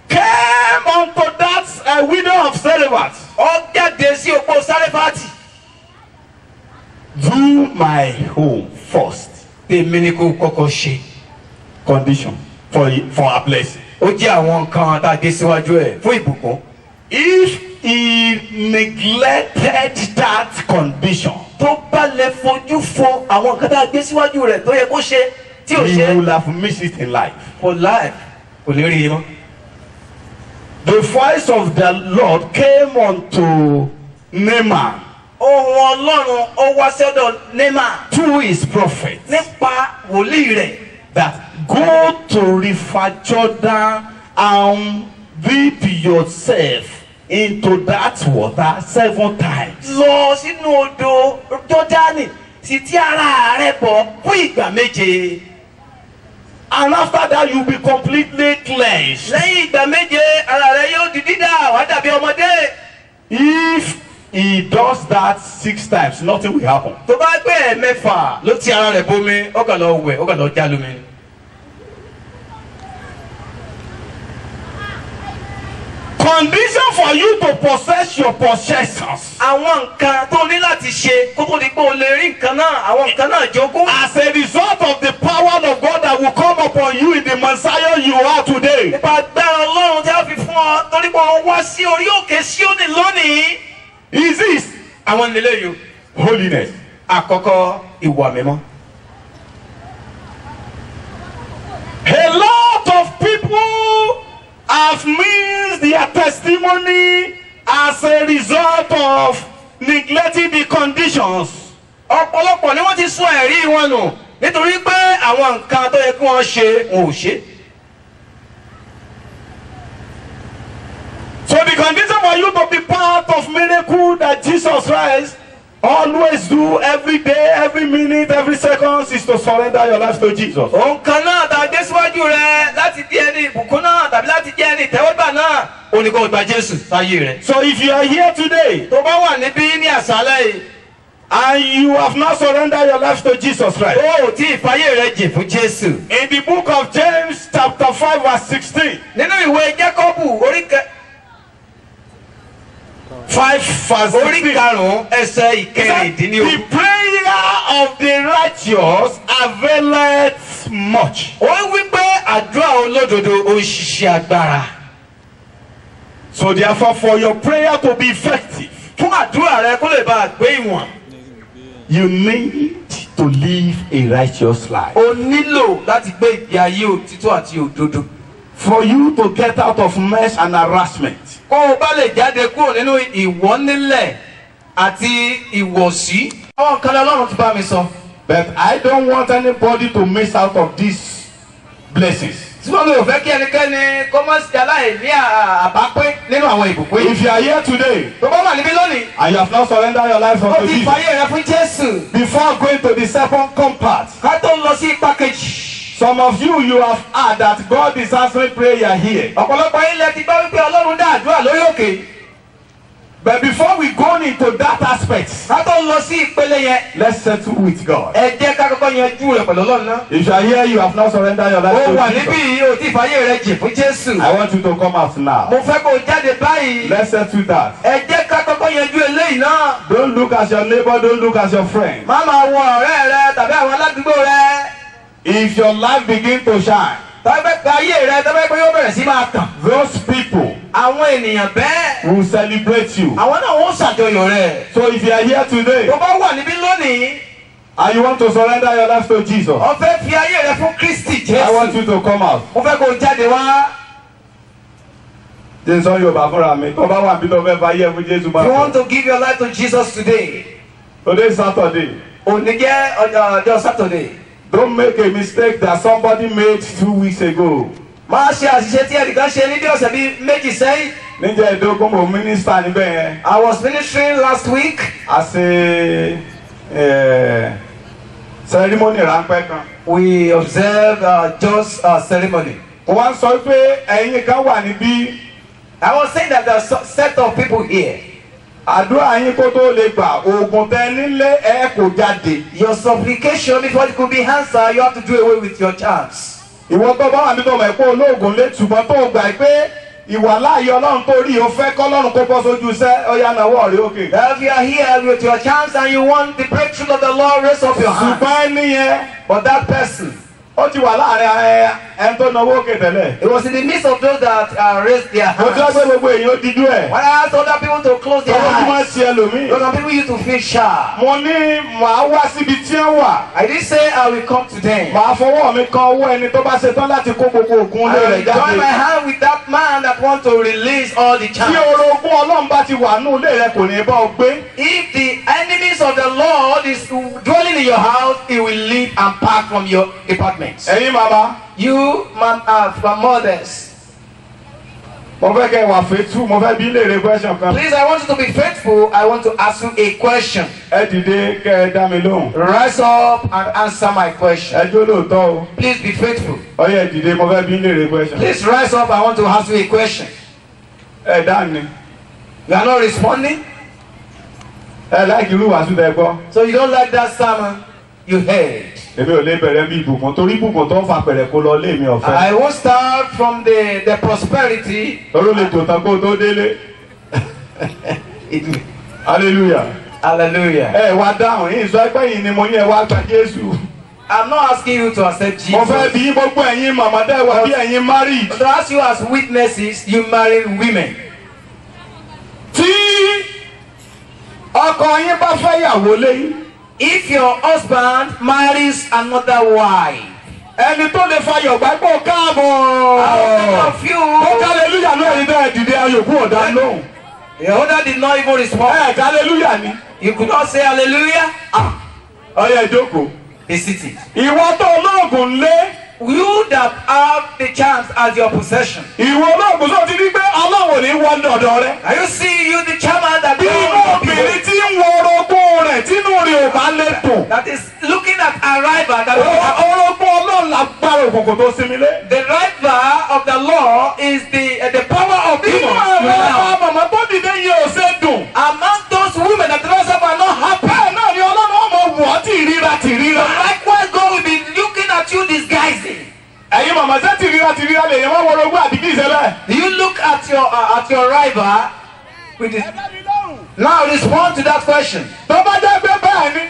came unto that widow of Zarephath. ó jáde sí opó Sáréfátì. Do my home first. Tèmi ni kò kọ́kọ́ ṣe. Condition for her blessing. Ó jẹ́ àwọn nǹkan tá a gbé síwájú ẹ̀ fún ìbùkún. If he neglected that condition, Tó bá lè fojú fo àwọn nǹkan tá a gbé síwájú rẹ̀ tó yẹ kó ṣe tí ò he ṣe will have missed it in life. for life kò ní rí i mọ́. The voice of the Lord came unto Naaman Ohùn Ọlọ́run ó wá sọ́dọ̀ Némà through his prophet nípa wòlíì rẹ̀. that go to River Jordan and dip yourself into that water 7 times. Lọ sínú odò Jọ́dánì sì tí ara rẹ̀ bọ̀ fún ìgbà 7. And after that you will be completely cleansed. Lẹ́yìn ìgbà 7 ara rẹ̀ yóò di dídá wá dàbí ọmọdé. If he does that 6 times, nothing will happen. Tó bá gbé 6 ló ti ara rẹ̀ bomi ó kàn lọ wẹ̀ ó kàn lọ já lómi. Condition for you to possess your possessions. Àwọn nǹkan tó ní láti ṣe kó tó di pé o lè rí nǹkan náà àwọn nǹkan náà jogún. As a result of the power of God that will come upon you in the Messiah you are today. Nípa agbára Ọlọ́run tí a fi fún ọ torí pé o wá sí orí òkè Síónì lónìí. Is this Àwọn nílé yìí. holiness? Àkọ́kọ́ ìwà mímọ́. A lot of people have missed their testimony as a result of neglecting the conditions. Ọ̀pọ̀lọpọ̀ ni wọ́n ti sọ ẹ̀rí wọn nù nítorí pé àwọn nǹkan tó yẹ kí wọ́n ṣe wọn ò ṣe. So the condition for you to be part of miracle that Jesus Christ always do every day, every minute, every second is to surrender your life to Jesus. Òun kan náà tá a gbé síwájú rẹ láti di ẹni ìbùkún náà tàbí láti jẹ́ ẹni ìtẹ́wọ́gbà náà ó ní kó gba Jésù sáyé rẹ̀. So if you are here today Tó bá wà níbí ní àṣálẹ́ yìí. and you have not surrendered your life to Jesus Christ. Ó ò tí ìfàyè rẹ̀ jìn fún Jésù. In the book of James chapter 5 verse 16. Nínú ìwé Jákọ́bù orí 5 verse 16. karùn-ún ẹsẹ̀ The ìkẹrìndínlógún. prayer of the righteous availeth much. Ó wí pé àdúrà olódodo ó ń ṣiṣẹ́ agbára. So therefore for your prayer to be effective, Fún àdúrà rẹ kó lè bá a gbé ìwọ̀n. you need to live a righteous life. O nílò láti gbé ìgbé ayé òtítọ́ àti òdodo. For you to get out of mess and harassment. Kó o bá lè jáde kúrò nínú ìwọ́nílẹ̀ àti ìwọ̀sí. Àwọn kan lọ́rùn ti bá mi sọ. But I don't want anybody to miss out of these blessings. Ṣùgbọ́n mi ò fẹ́ kí ẹnikẹ́ni kó má sí aláìní àbápín nínú àwọn ìbùkún yìí. If you are here today Tó bá wà níbí lónìí. and you have not surrendered your life Ó unto ti Jesus, fàyè rẹ fún Jésù. before going to the second part, Ká tó lọ sí ipa kejì. some of you have heard that God is answering prayer here. Ọ̀pọ̀lọpọ̀ ilẹ̀ ti gbọ́ wípé Ọlọ́run dá àdúrà lórí òkè. But before we go into that aspect, Ká tó lọ sí ìpele yẹn. let's settle with God. Ẹ jẹ́ ká kọ́kọ́ yanjú rẹ̀ pẹ̀lú Ọlọ́run náà. If you are here, you have not surrendered your life Ó wà to níbí Jesus. yìí ò tí fàyè rẹ jìn fún Jésù. I want you to come out now. Mo fẹ́ kó o jáde báyìí. Let's settle that. Ẹ jẹ́ ká kọ́kọ́ yanjú eléyìí náà. Don't look as your neighbor, don't look as your friend. Má máa wọ ọ̀rẹ́ rẹ tàbí àwọn aládùúgbò rẹ. If your life begin to shine, Tàbí pé ayé rẹ tàbí pé yóò bẹ̀rẹ̀ sí máa tàn. those people Àwọn ènìyàn bẹ́ẹ̀. will celebrate you. Àwọn náà wọ́n ṣàjọyọ̀ rẹ̀. So if you are here today Tó bá wà níbí lónìí. and you want to surrender your life to Jesus, Ó fẹ́ fi ayé rẹ fún Kristi I want Jésù. you to come out. Mo fẹ́ kó o jáde wá. Jason Yorùbá fúnra mi. Tó bá wà bí tó fẹ́ fà yẹ fún Jésù máa You want bọ̀. to give your life to Jesus today. Today is Saturday. Òní jẹ́ ọjọ́ Saturday. Don't make a mistake that somebody made 2 weeks ago. Máa ṣe àṣìṣe tí ẹnìkan ṣe ní bí ọ̀sẹ̀ bíi méjì sẹ́yìn. Níjẹ́ ìdógún mo minister níbẹ̀ yẹn. I was ministering last week As a ceremony ráńpẹ́ kan. We observe just a ceremony. Mo wá ń sọ pé ẹ̀yin kan wà níbí. I was saying that there are a set of people here. Àdúrà yín kó tó lè gbà oògùn tẹ nílé ẹ kò jáde. Your supplication before it could be answered, you have to do away with your chance. Ìwọ tó bá wà níbi tó mọ̀ pé olóògùn lé ṣùgbọ́n tó gbà pé ìwà láàyè Ọlọ́run tó rí o fẹ́ kọ́lọ́run kó bọ́ sójú iṣẹ́ ó yá nawọ́ rí òkè. If you are here with your chance and you want the breakthrough of the Lord, raise up your hand. Ṣùgbọ́n ẹni yẹn But that person, ó ti wà láàrin ẹni tó nawọ́ òkè tẹ́lẹ̀. it was in the midst of those that raised their Mo ti wá hands. pé gbogbo èèyàn ó dijú ẹ̀. When I asked other people to close their Tọ́wọ́ tí máa eyes, ṣe ẹlòmíì. those people used to feel shy. Mo ní màá wá síbi tí ẹ wà. I didn't say I will come to them. Màá fọwọ́ mi kan owó ẹni tó bá ṣetán láti kó gbogbo ògùn I ilé will rẹ̀ join my jáde. hand with that man that wants to release all the Tí chance. orogún Ọlọ́run bá ti wà nù ilé rẹ̀ kò ní bá ọ gbé. If the enemies of the Lord is dwelling in your house, he will leave and pack from your departments. Ẹ̀yin màmá, You, mothers, mo fẹ́ kẹ́ wà fẹ́tú, mo fẹ́ bí léèrè question kan. please, I want you to be faithful. I want to ask you a question. Ẹ dìde kẹ́ ẹ dá mi lóhùn. Rise up and answer my question. Ẹ jó lóòótọ́ o. Please be faithful. Ọyẹ ẹ dìde, mo fẹ́ bí léèrè question. Please rise up. I want to ask you a question. Ẹ dá ni. You are not responding, Ẹ láìkí irú wàásù tẹ gbọ́. so you don't like that sermon you heard. Èmi ò lè bẹ̀rẹ̀ bí ìbùkún torí ìbùkún tó ń fa pẹ̀rẹ̀ kó lọ lé mi ọ̀fẹ́. I won't start from the prosperity. Lọ́rọ́ lè tò tán kó tó délé. Hallelujah. Hallelujah. Ẹ wá dáhùn yín sọ pé yìí ni mo ní ẹ wá gba Jésù. I'm not asking you to accept Mo fẹ́ Jesus. bí gbogbo ẹ̀yin màmá dẹ́ wá bí ẹ̀yin married. To ask you as witnesses, you marry women. Tí ọkọ yín bá fẹ́ yàwó léyìn. If your husband marries another wife, Ẹni tó lè fayọ̀ gbàgbọ́ káàbọ̀. how many of you? Ó hallelujah lóyìn bẹ́ẹ̀ dìde ayòkú ọ̀dà lóhùn. Your husband did not even respond. Ẹ hallelujah ni. You could not say hallelujah. Ọyẹ ìjókòó. Be seated. Ìwọ tó olóògùn lé. You that have the chance as your possession. Ìwọ olóògùn tó ti rí pé Ọlọ́run ní wọ́n dọ̀dọ̀ rẹ. Are you see you the chairman that Bí inú obìnrin tí ń wo orogún rẹ̀ tínú rẹ̀ ò bá lè dùn. that is looking at arrival that Orogún Ọlọ́run lágbára òkùnkùn tó sinmi lé. the driver of the law is the power of Inú demons. àwọn màmá tó dìde yìí ò ṣe dùn. Among those women that rise up are not happy. Bẹ́ẹ̀ náà ni Ọlọ́run ọmọ wọ̀ ọ́ tìríra. Likewise, God will be looking at you disguising. Ẹ̀yin màmá ṣé tìríra lè yẹn wọ́n wọ orogún àbí kí ìṣe bẹ́ẹ̀. Do you look at your rival with this? Now respond to that question. Tó bá jẹ́ pé bẹ́ẹ̀ ni.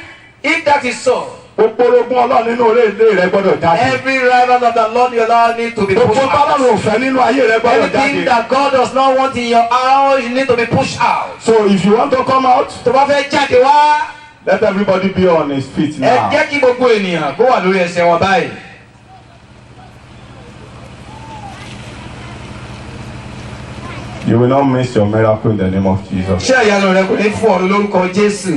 If that is so, Gbogbo orogún Ọlọ́run nínú orí ilé rẹ gbọ́dọ̀ jáde. every rival of the Lord your Lord need to be Gbogbo pushed tọ́lọ́run ò out. fẹ́ nínú ayé rẹ gbọ́dọ̀ Anything jáde. that God does not want in your house, you need to be pushed out. So if you want to come out, Tó bá fẹ́ jáde wá, let everybody be on his feet ẹ now. jẹ́ kí gbogbo ènìyàn kó wà lórí ẹsẹ̀ wọn báyìí. You will not miss your miracle in the name of Jesus. Ṣé ìyanu rẹ kò ní fún ọ̀run lórúkọ Jésù?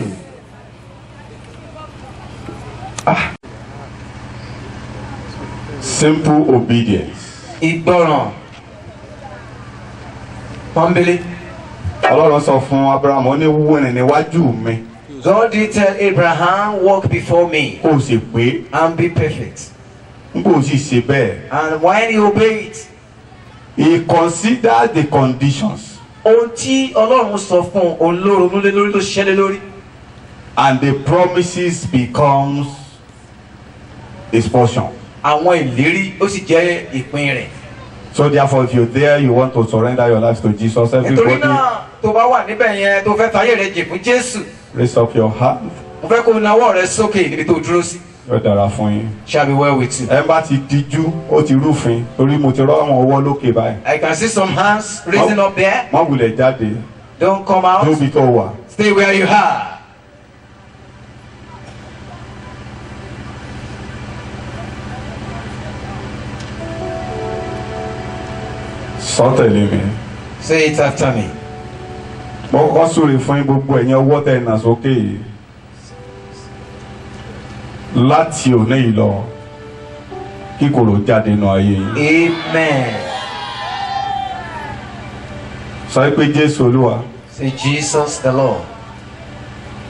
Simple obedience. Ìgbọràn. Pọ́nbélé. Ọlọ́run sọ fún Abraham ó ní wúrin níwájú mi. God did tell Abraham, walk before me Kó o sì pé and be perfect. n kò sì ṣe bẹ́ẹ̀. And when he obeyed, He considered the conditions ohun tí Ọlọ́run sọ fún òun ló ronú lé lórí ló ṣiṣẹ́ lé lórí. and the promises becomes his portion. Àwọn ìlérí ó sì jẹ́ ìpín rẹ̀. So therefore if you're there you want to surrender your life to Jesus, Nítorí everybody náà tó bá wà níbẹ̀ yẹn tó fẹ́ fàyè rẹ̀ jì fún Jésù, raise up your hand. mo fẹ́ kó o nawọ́ rẹ sókè níbi tó dúró sí. Yóò dára fún yín. Shall be well with you. Ẹ bá ti díjú ó ti rúfin torí mo ti rọ́ àwọn ọwọ́ lókè báyìí. I can see some hands raising up there. Má wulẹ̀ jáde Don't come out. níbi tó wà. Stay where you are. Sọ tẹ̀lé mi. Say it after me. Mo kọ́kọ́ súre fún yín gbogbo ẹ̀yin ọwọ́ tẹ̀ nà sókè yìí. Láti òní yìí lọ kíkorò jáde nù ayé yín. Amen. Sọ pé Jésù Olúwa Say Jesus the Lord.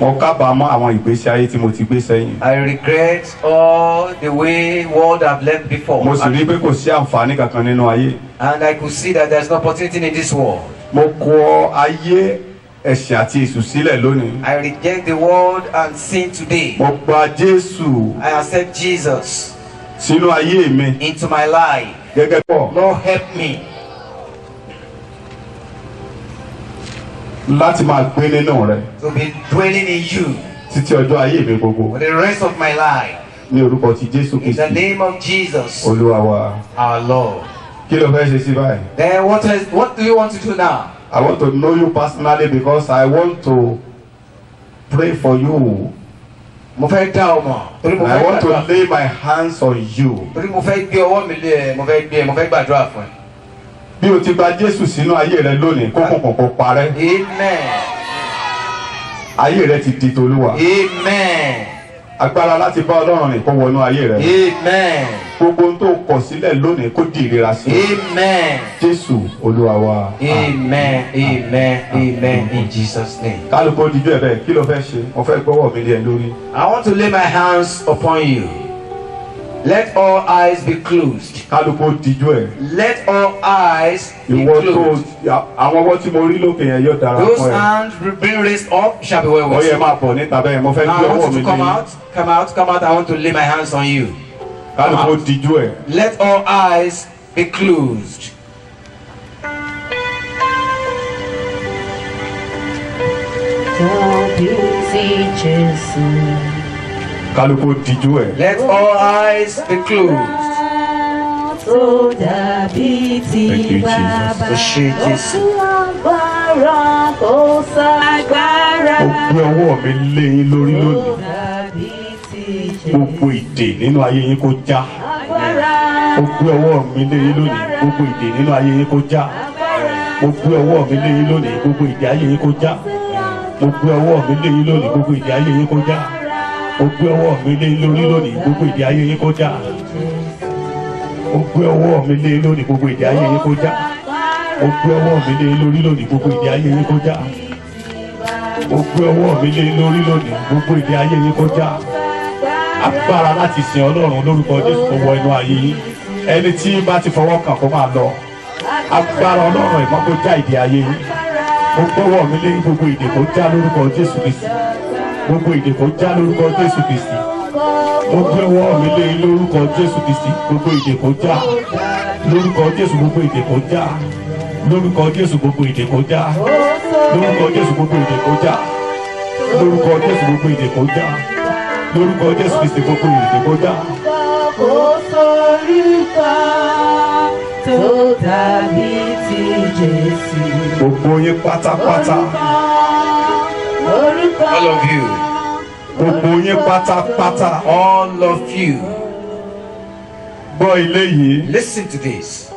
Mo kábàámọ̀ àwọn ìgbésí ayé tí mo ti gbé sẹ́yìn. I regret all the way world I've left before. Mo sì rí pé kò sí àǹfààní kankan nínú ayé. And I could see that there's no opportunity in this world. Mo kọ ayé ẹ̀ṣẹ̀ àti èṣù sílẹ̀ lónìí. I reject the world and sin today. Mo gba Jésù I accept Jesus sínú ayé mi into my life. gẹ́gẹ́ pọ̀ Lord, help me láti máa gbé nínú rẹ̀ to be dwelling in you títí ọjọ́ ayé mi gbogbo. for the rest of my life. Ní orúkọ ti Jésù In the Kristi name of Jesus, Olúwa wa. our Lord. Kí ló fẹ́ ṣe sí báyìí? Then what do you want to do now? I want to know you personally because I want to pray for you. Mo fẹ́ dá ọ mọ̀. Torí mo I fẹ́ want to gbàdúrà. lay my hands on you. Torí mo fẹ́ gbé ọwọ́ mi lé ẹ, mo fẹ́ gbàdúrà fún ẹ. Bí o ti gba Jésù sínú ayé rẹ lónìí, kókó kòkó parẹ́. Amen. Ayé rẹ ti di tolúwa. Amen. Agbára láti bá Ọlọ́run rìn kó wọnú ayé rẹ. Amen. Gbogbo ohun tó kọ̀ sílẹ̀ lónìí kó di ìrira sí i. Amen. Jésù Olúwa wa. Amen. Amen. Amen. In Jesus' name. Kálukó dijú ẹ̀ bẹ́ẹ̀, kí ló fẹ́ ṣe? Mo fẹ́ gbọ́wọ́ mi lé ẹ lórí. I want to lay my hands upon you. Let all eyes be closed. Kálukó dijú ẹ̀. Let all eyes be Ìwọ tó closed. àwọn ọwọ́ tí mo rí lókè yẹn yóò dára Those fún ẹ. hands being raised up shall be well Ó with yẹ you. máa bọ̀ níta bẹ́ẹ̀, mo fẹ́ Now gbé I ọwọ́ want mi you to come lé. out. Come out. Come out. I want to lay my hands on you. Kálukó dijú ẹ̀. Let all eyes be closed. Kálukó dijú ẹ̀. Let all eyes be closed. tó dàbí ti Thank you, bàbá. Ó ṣé Jésù. Agbára kò ságbára. Mo gbé ọwọ́ mi lé yín lórí lónìí. Dàbí ti Jésù. Gbogbo ìdè nínú ayé yín kó já. Agbára. Mo gbé ọwọ́ mi lé yín lónìí. Gbogbo ìdè nínú ayé yín kó já. Mo gbé ọwọ́ mi lé yín lónìí. Gbogbo ìdè ayé yín kó já. Mo gbé ọwọ́ mi lé yín lónìí. Gbogbo ìdè ayé yín kó já. Mo gbé ọwọ́ mi lé yín lórí lónìí. Gbogbo ìdè ayé yín kó já. Mo gbé ọwọ́ mi lé yín lónìí. Gbogbo ìdè ayé yín kó já. Mo gbé ọwọ́ mi lé yín lórí lónìí. Gbogbo ìdè ayé yín kó já. Mo gbé ọwọ́ mi lé yín lórí lónìí. Gbogbo ìdè ayé yín kó já. Agbára láti sin Ọlọ́run lórúkọ Jésù kó wọ inú ayé yín. Ẹni tí bá ti fọwọ́ kàn kó máa lọ. Agbára Ọlọ́run ìmọ̀ kó já ìdè ayé yín. Mo gbọ́wọ́ mi lé yín, gbogbo ìdè kó já lórúkọ Jésù Kristi. Gbogbo ìdè kó já lórúkọ Jésù Kristi. Mo gbọ́wọ́ mi lé yín lórúkọ Jésù Kristi. Gbogbo ìdè kó já. Lórúkọ Jésù gbogbo ìdè kó já. Lórúkọ Jésù gbogbo ìdè kó já. Lórúkọ Jésù gbogbo ìdè kó já. Lórúkọ Jésù gbogbo ìdè kó já. Lórúkọ Jésù Kristi gbogbo ìdè kó já. Kò sórúkọ tó dàbí ti Jésù. Gbogbo yín pátápátá. Orúkọ. All of you. Gbogbo yín pátápátá. All of you. Gbọ́ ilé yìí. Listen to this.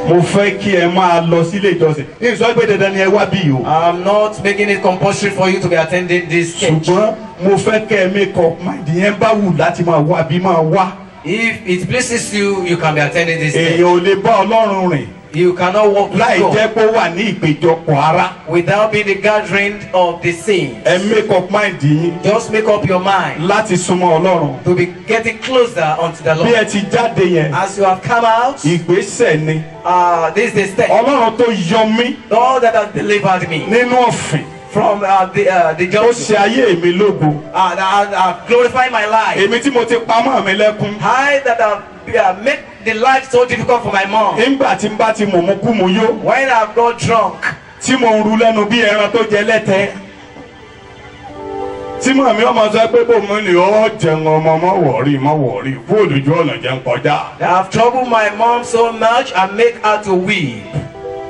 Mo fẹ́ kí ẹ máa lọ sílé ìjọsìn. Ní ìsọ pé dandan ni ẹ wá bí yìí o. I'm not making it compulsory for you to be attending this church. Ṣùgbọ́n mo fẹ́ kẹ́ ẹ make up mind yẹn bá wù láti máa wá bí máa wá. If it pleases you, you can be attending this Èèyàn church. ò lè bá Ọlọ́run rìn You cannot walk with láì jẹ́ God pé ó wà ní ìpéjọpọ̀ ara. without being the gathering of the saints. Ẹ make up mind yín Just make up your mind láti súnmọ́ Ọlọ́run. to be getting closer unto the Bí ẹ Lord. ti jáde yẹn, As you have come out, ìgbésẹ̀ ni. this is the step. Ọlọ́run tó yọ mí God that has delivered me nínú ọ̀fìn from the tó junction, ṣe ayé mi lógo. that have glorified my life. Èmi tí mo ti pamọ́ mi lẹ́kún. I that have made the life so difficult for my mom. Nígbà tí n bá ti mọ̀mú kú mu yó. When I've got drunk, Tí mo ń ru lẹ́nu bí ẹran tó jẹ lẹ́tẹ̀. Tí màmí ọmọ sọ pé bò mú ni ó jẹun ọmọ mọ́ wọ̀rí kú olùjọ́ ọ̀nà jẹun kọjá. I have troubled my mom so much and make her to weep.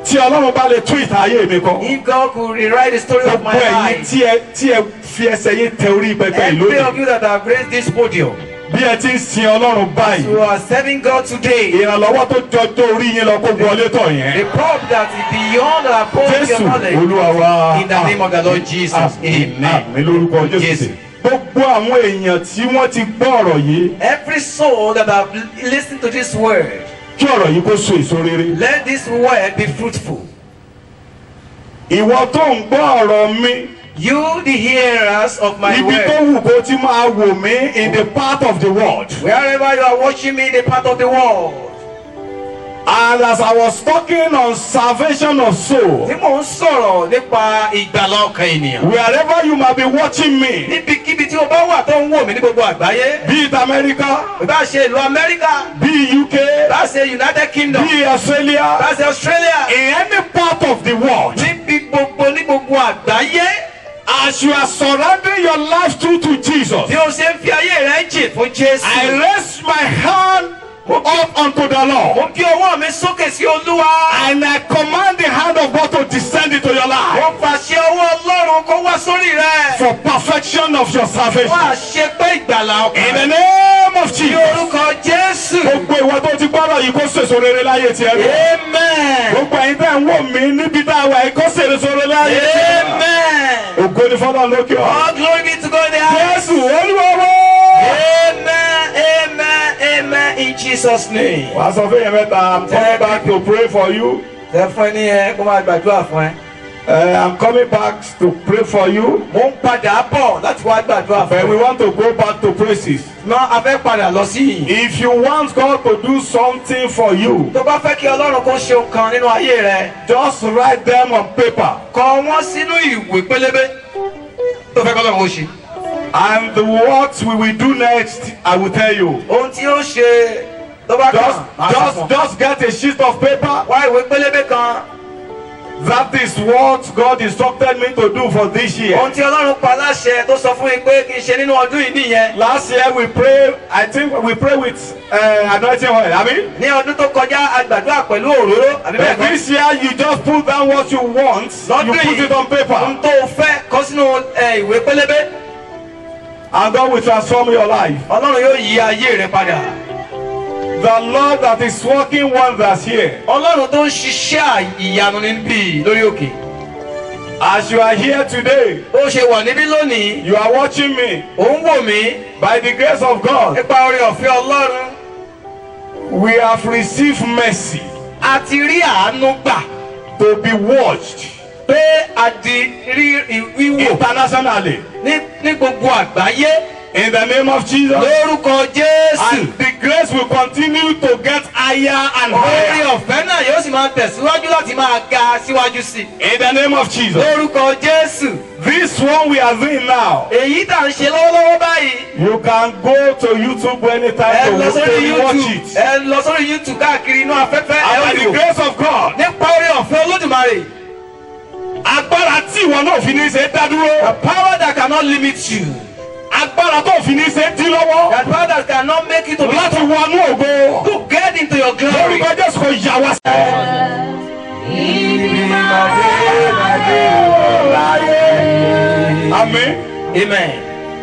Tí Ọlọ́run bá lè tún ìtàn ayé mi kọ. If God could rewrite the story of my Gbogbo ẹ̀yin life, tí ẹ fi ẹsẹ̀ yín tẹ orí pẹpẹ every ìlónìí. of you that have raised this podium, Bí ẹ ti ń sin Ọlọ́run báyìí. you are serving God today. Ìrànlọ́wọ́ tó jọjọ́ orí yín lọ kó wọlé tọ̀ The yẹn. prop that is beyond our post your Jésù knowledge. Olúwa wa. In the name of the Lord Jesus. Amen. Àmín lórúkọ Jésù. Gbogbo àwọn èèyàn tí wọ́n ti gbọ́ ọ̀rọ̀ yìí. Every soul that have listened to this word, Kí ọ̀rọ̀ yìí kó so èso rere. let this word be fruitful. Ìwọ tó ń gbọ́ ọ̀rọ̀ mi You the hearers of my Ibi word. tó wù kó tí máa wò mí in the part of the world. Wherever you are watching me in the part of the world. And as I was talking on salvation of soul, Tí mò ń sọ̀rọ̀ nípa ìgbàlà ọkàn ènìyàn. wherever you might be watching me, Níbikíbi tí o bá wà tó ń wò mí ní gbogbo àgbáyé. be it America, Ìbá ṣe ìlú Amẹ́ríkà. be it UK, Ìbá ṣe United Kingdom. be it Australia, Ìbá ṣe Australia. in any part of the world, Níbi gbogbo ní gbogbo àgbáyé. as you are surrendering your life to Jesus, Bí o ṣe ń fi ayé rẹ jì fún Jésù. I raise my hand up unto the Lord. Mo gbé ọwọ́ mi sókè sí Olúwa. And I command the hand of God to descend into your life Mo pàṣẹ ọwọ́ Ọlọ́run kó wá sórí rẹ. for perfection of your salvation. Wá ṣe pé ìgbàlà In the ọkàn. name of Ní Jesus. orúkọ Jésù. Gbogbo ìwọ tó ti gbọ́dọ̀ yìí kó sèso rere láyé tiẹ̀ lọ. Amen. Gbogbo ẹ̀yin tẹ́ ń wò mí níbi tá a wà yìí kó sèso rere láyé tiẹ̀ lọ. Amen. Ògo ni fọ́lọ́ lókè ọ̀. All glory be to God in the highest. Jésù Olúwa wá. Amen. Amen. Amen. In Jesus' name. Wàá sọ fún yẹn mẹ́ta, I'm coming back to pray for you. Ṣé fún ẹni yẹn kó máa gbàdúrà fún ẹ? I'm coming back to pray for you. Mo ń padà bọ̀ láti wá gbàdúrà But we fún ẹ. want to go back to praises. Ná a fẹ́ padà lọ sí yìí. If you want God to do something for you, Tó bá fẹ́ kí Ọlọ́run kó ṣe nǹkan nínú ayé rẹ, just write them on paper. kọ wọ́n sínú ìwé pélébé. Tó fẹ́ kí Ọlọ́run kó ṣe. And what we will do next, I will tell you. Ohun tí ó ṣe tó bá kàn. Just get a sheet of paper. Wá ìwé pélébé kan. That is what God instructed me to do for this year. Ohun tí Ọlọ́run pa láṣẹ tó sọ fún mi pé kí n ṣe nínú ọdún yìí nìyẹn. Last year we pray, I think we pray with anointing oil. I mean, Ní ọdún tó kọjá a gbàdúrà pẹ̀lú òróró. Àbí bẹ́ẹ̀ but kọ́? this year you just put down what you want. You put it on Ohun paper, tó fẹ́ kọ sínú ìwé pélébé. and God will transform your life. Ọlọ́run yóò yí ayé rẹ padà. The Lord that is working wonders here. Ọlọ́run tó ń ṣiṣẹ́ ìyanu níbí lórí òkè. As you are here today, Ó ṣe wà níbí lónìí. you are watching me. Ó ń wò mí. By the grace of God, Nípa oore ọ̀fẹ́ Ọlọ́run. we have received mercy A ti rí àánú gbà. to be watched Pé a di rí wíwò internationally. ní gbogbo àgbáyé. In the name of Jesus. Lórúkọ Jésù. And the grace will continue to get higher and Oore higher. ọ̀fẹ́ náà yóò sì máa tẹ̀síwájú láti máa ga síwájú sí. In the name of Jesus. Lórúkọ Jésù. This one we are doing now. Èyí tà ń ṣe lọ́wọ́lọ́wọ́ báyìí. You can go to YouTube anytime Ẹ lọ sórí to watch YouTube. it. Ẹ lọ sórí YouTube káàkiri inú afẹ́fẹ́. And by the wò. grace of God, Nípa oore ọ̀fẹ́ Olódùmarè. agbára tí ìwọ náà fi ní ṣe dá The dúró. power that cannot limit you. Agbára tó fi ní ṣe dí lọ́wọ́. The power that cannot make you to be Láti wọnú ògo. to get into your glory. Lórúkọ Jésù kò yà wá sí. Àmín. Amen.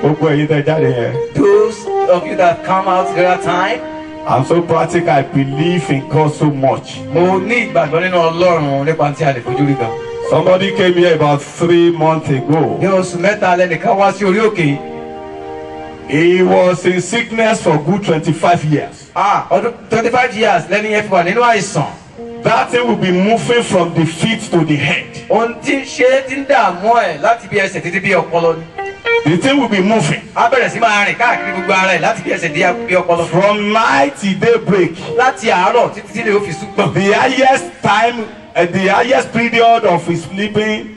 Gbogbo èyí tẹ jáde yẹn. Those of you that come out the other time, I'm so practical. I believe in God so much. mo ní ìgbàgbọ́ nínú Ọlọ́run nípa tí a lè fojú rí gan. Somebody came here about 3 months ago. Ní oṣù mẹ́ta lẹ́nìkan wá sí orí òkè. He was in sickness for good 25 years. Ọdún 25 years lẹ́ni yẹn fi wà nínú àìsàn. That thing will be moving from the feet to the head. Ohun tí ń ṣe ti ń dààmú ẹ̀ láti bí ẹsẹ̀ títí bí ọpọlọ ni. The thing will be moving A bẹ̀rẹ̀ sí máa rìn káàkiri gbogbo ara ẹ̀ láti bí ẹsẹ̀ dé bí ọpọlọ. from night till daybreak. Láti àárọ̀ títí tí lè ó fi súgbọ̀n. The highest time, the highest period of his sleeping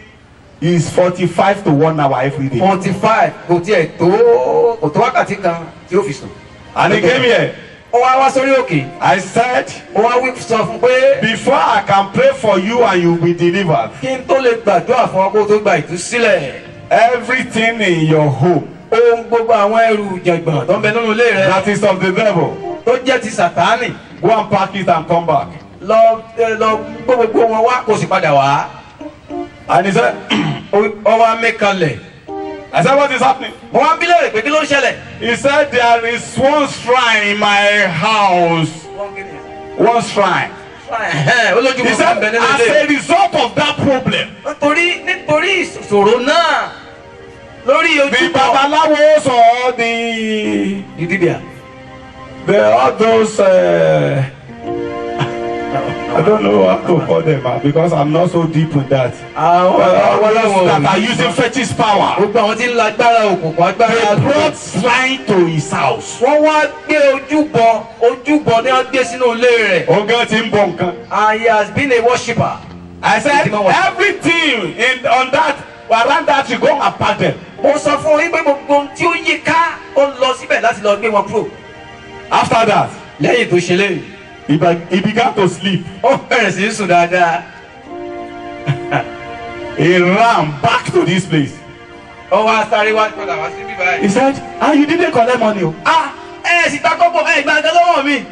is 45 to 1 hour every day. 45 kò tiẹ̀ kò tó wákàtí kan tí ó fi sùn. And he came here. Ó wá sórí òkè. I said, Ó wá sọ fún pé before I can pray for you and you will be delivered, kí n tó lè gbàdúrà fún ọ kó tó gba ìtúsílẹ̀. everything in your home Ohun gbogbo àwọn ẹrù jẹ̀gbọ̀n tó ń bẹ nínú ilé rẹ that is of the devil, tó jẹ́ ti Sàtánì go and pack it and come back. lọ gbogbo wọn wá kó sì padà wá. And he said, Ó wá mẹ́kànlẹ̀. I said, what is happening? Mo wá ń bí léèrè pé kí ló ń ṣẹlẹ̀. He said, there is one shrine in my house. One shrine. Olójú He mo said, kàn bẹ nínú as ilé. a result of that problem, Nítorí ìṣòro náà lórí the ojúbọ babalawos or the ìdíbíà. all those I don't know how to call them because I'm not so deep with that. That are using fetish power. Gbogbo àwọn tí ń lo agbára òkùnkùn agbára. They brought swine to his house. Wọ́n wá gbé ojúbọ ni wọ́n gbé sínú ilé rẹ̀. Ọ̀gá ti ń bọ nǹkan. And he has been a worshipper. I said everything on that around that you go and pack them. Mo sọ fún yín pé gbogbo ohun tí ó yí ká ó lọ síbẹ̀ láti lọ gbé wọn kúrò. After that, lẹ́yìn tó ṣe léyìn. He began to sleep. Ó bẹ̀rẹ̀ sí í sùn dáadáa. He ran back to this place. Ó wá sáré wá padà wá sí bíbá He yìí. said, you didn't collect money. Sì ta kọ́pọ̀ gba nǹkan lọ́wọ́ mi.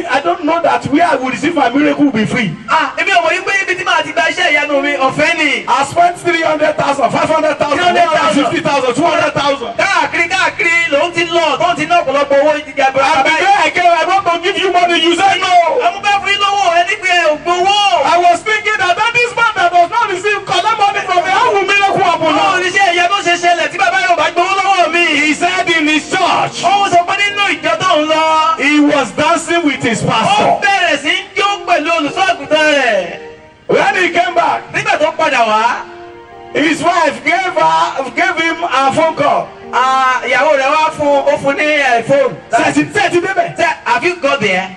I don't know that where I will receive my miracle will be free. Èmi ò mọ̀ yín pé ibi tí màá ti gba iṣẹ́ ìyanu mi ọ̀fẹ́ ni. I spent 300,000, 500,000, 150,000, 200,000. Káàkiri lòun ti lọ tó ti ná ọ̀pọ̀lọpọ̀ owó ìdíje àbúrò. And the day I came, I want to give you money. You said no. Àmúgbà fún yín lọ́wọ́ ẹni pé ògbówó. I was thinking that this man that does not receive collect money from me, how will miracle happen now? Oníṣẹ́ ìyanu ṣe ṣẹlẹ̀ tí bàbá yóò bá gbowó lọ́wọ́ mi. He said in his church. Ó sọ pé nínú ìjọ tó ń lọ. He was dancing with his pastor. Ó bẹ̀rẹ̀ sí í jó pẹ̀lú olùṣọ́-àgùntàn rẹ̀. When he came back, nígbà tó padà wá. His wife gave him a phone call. Ìyàwó rẹ̀ wá fún ní phone. Ṣé ti débẹ̀? Have you got there?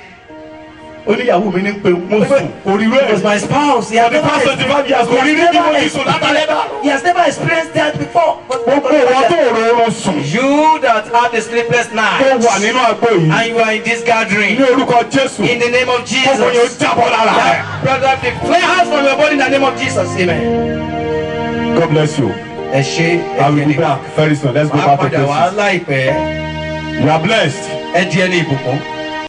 Oníyàwó mi ní pé mo sùn oríire. It was my spouse. For the past 25 years oríire bí mo ti sùn látàlẹ́ náà. He has never experienced that before. Gbogbo ìwọ tó rọrùn sùn. You that have a sleepless night. Tó wà nínú àgbo yìí. And you are in this gathering. Ní orúkọ Jésù. In the name of Jesus. Gbogbo yóò jábọ́ lára rẹ̀. Brother, clear hands from your body in the name of Jesus. Amen. God bless you. Ẹ ṣé. I will be back very soon. Let's go back to places. places. You are blessed. Ẹ di ẹni ìbùkún.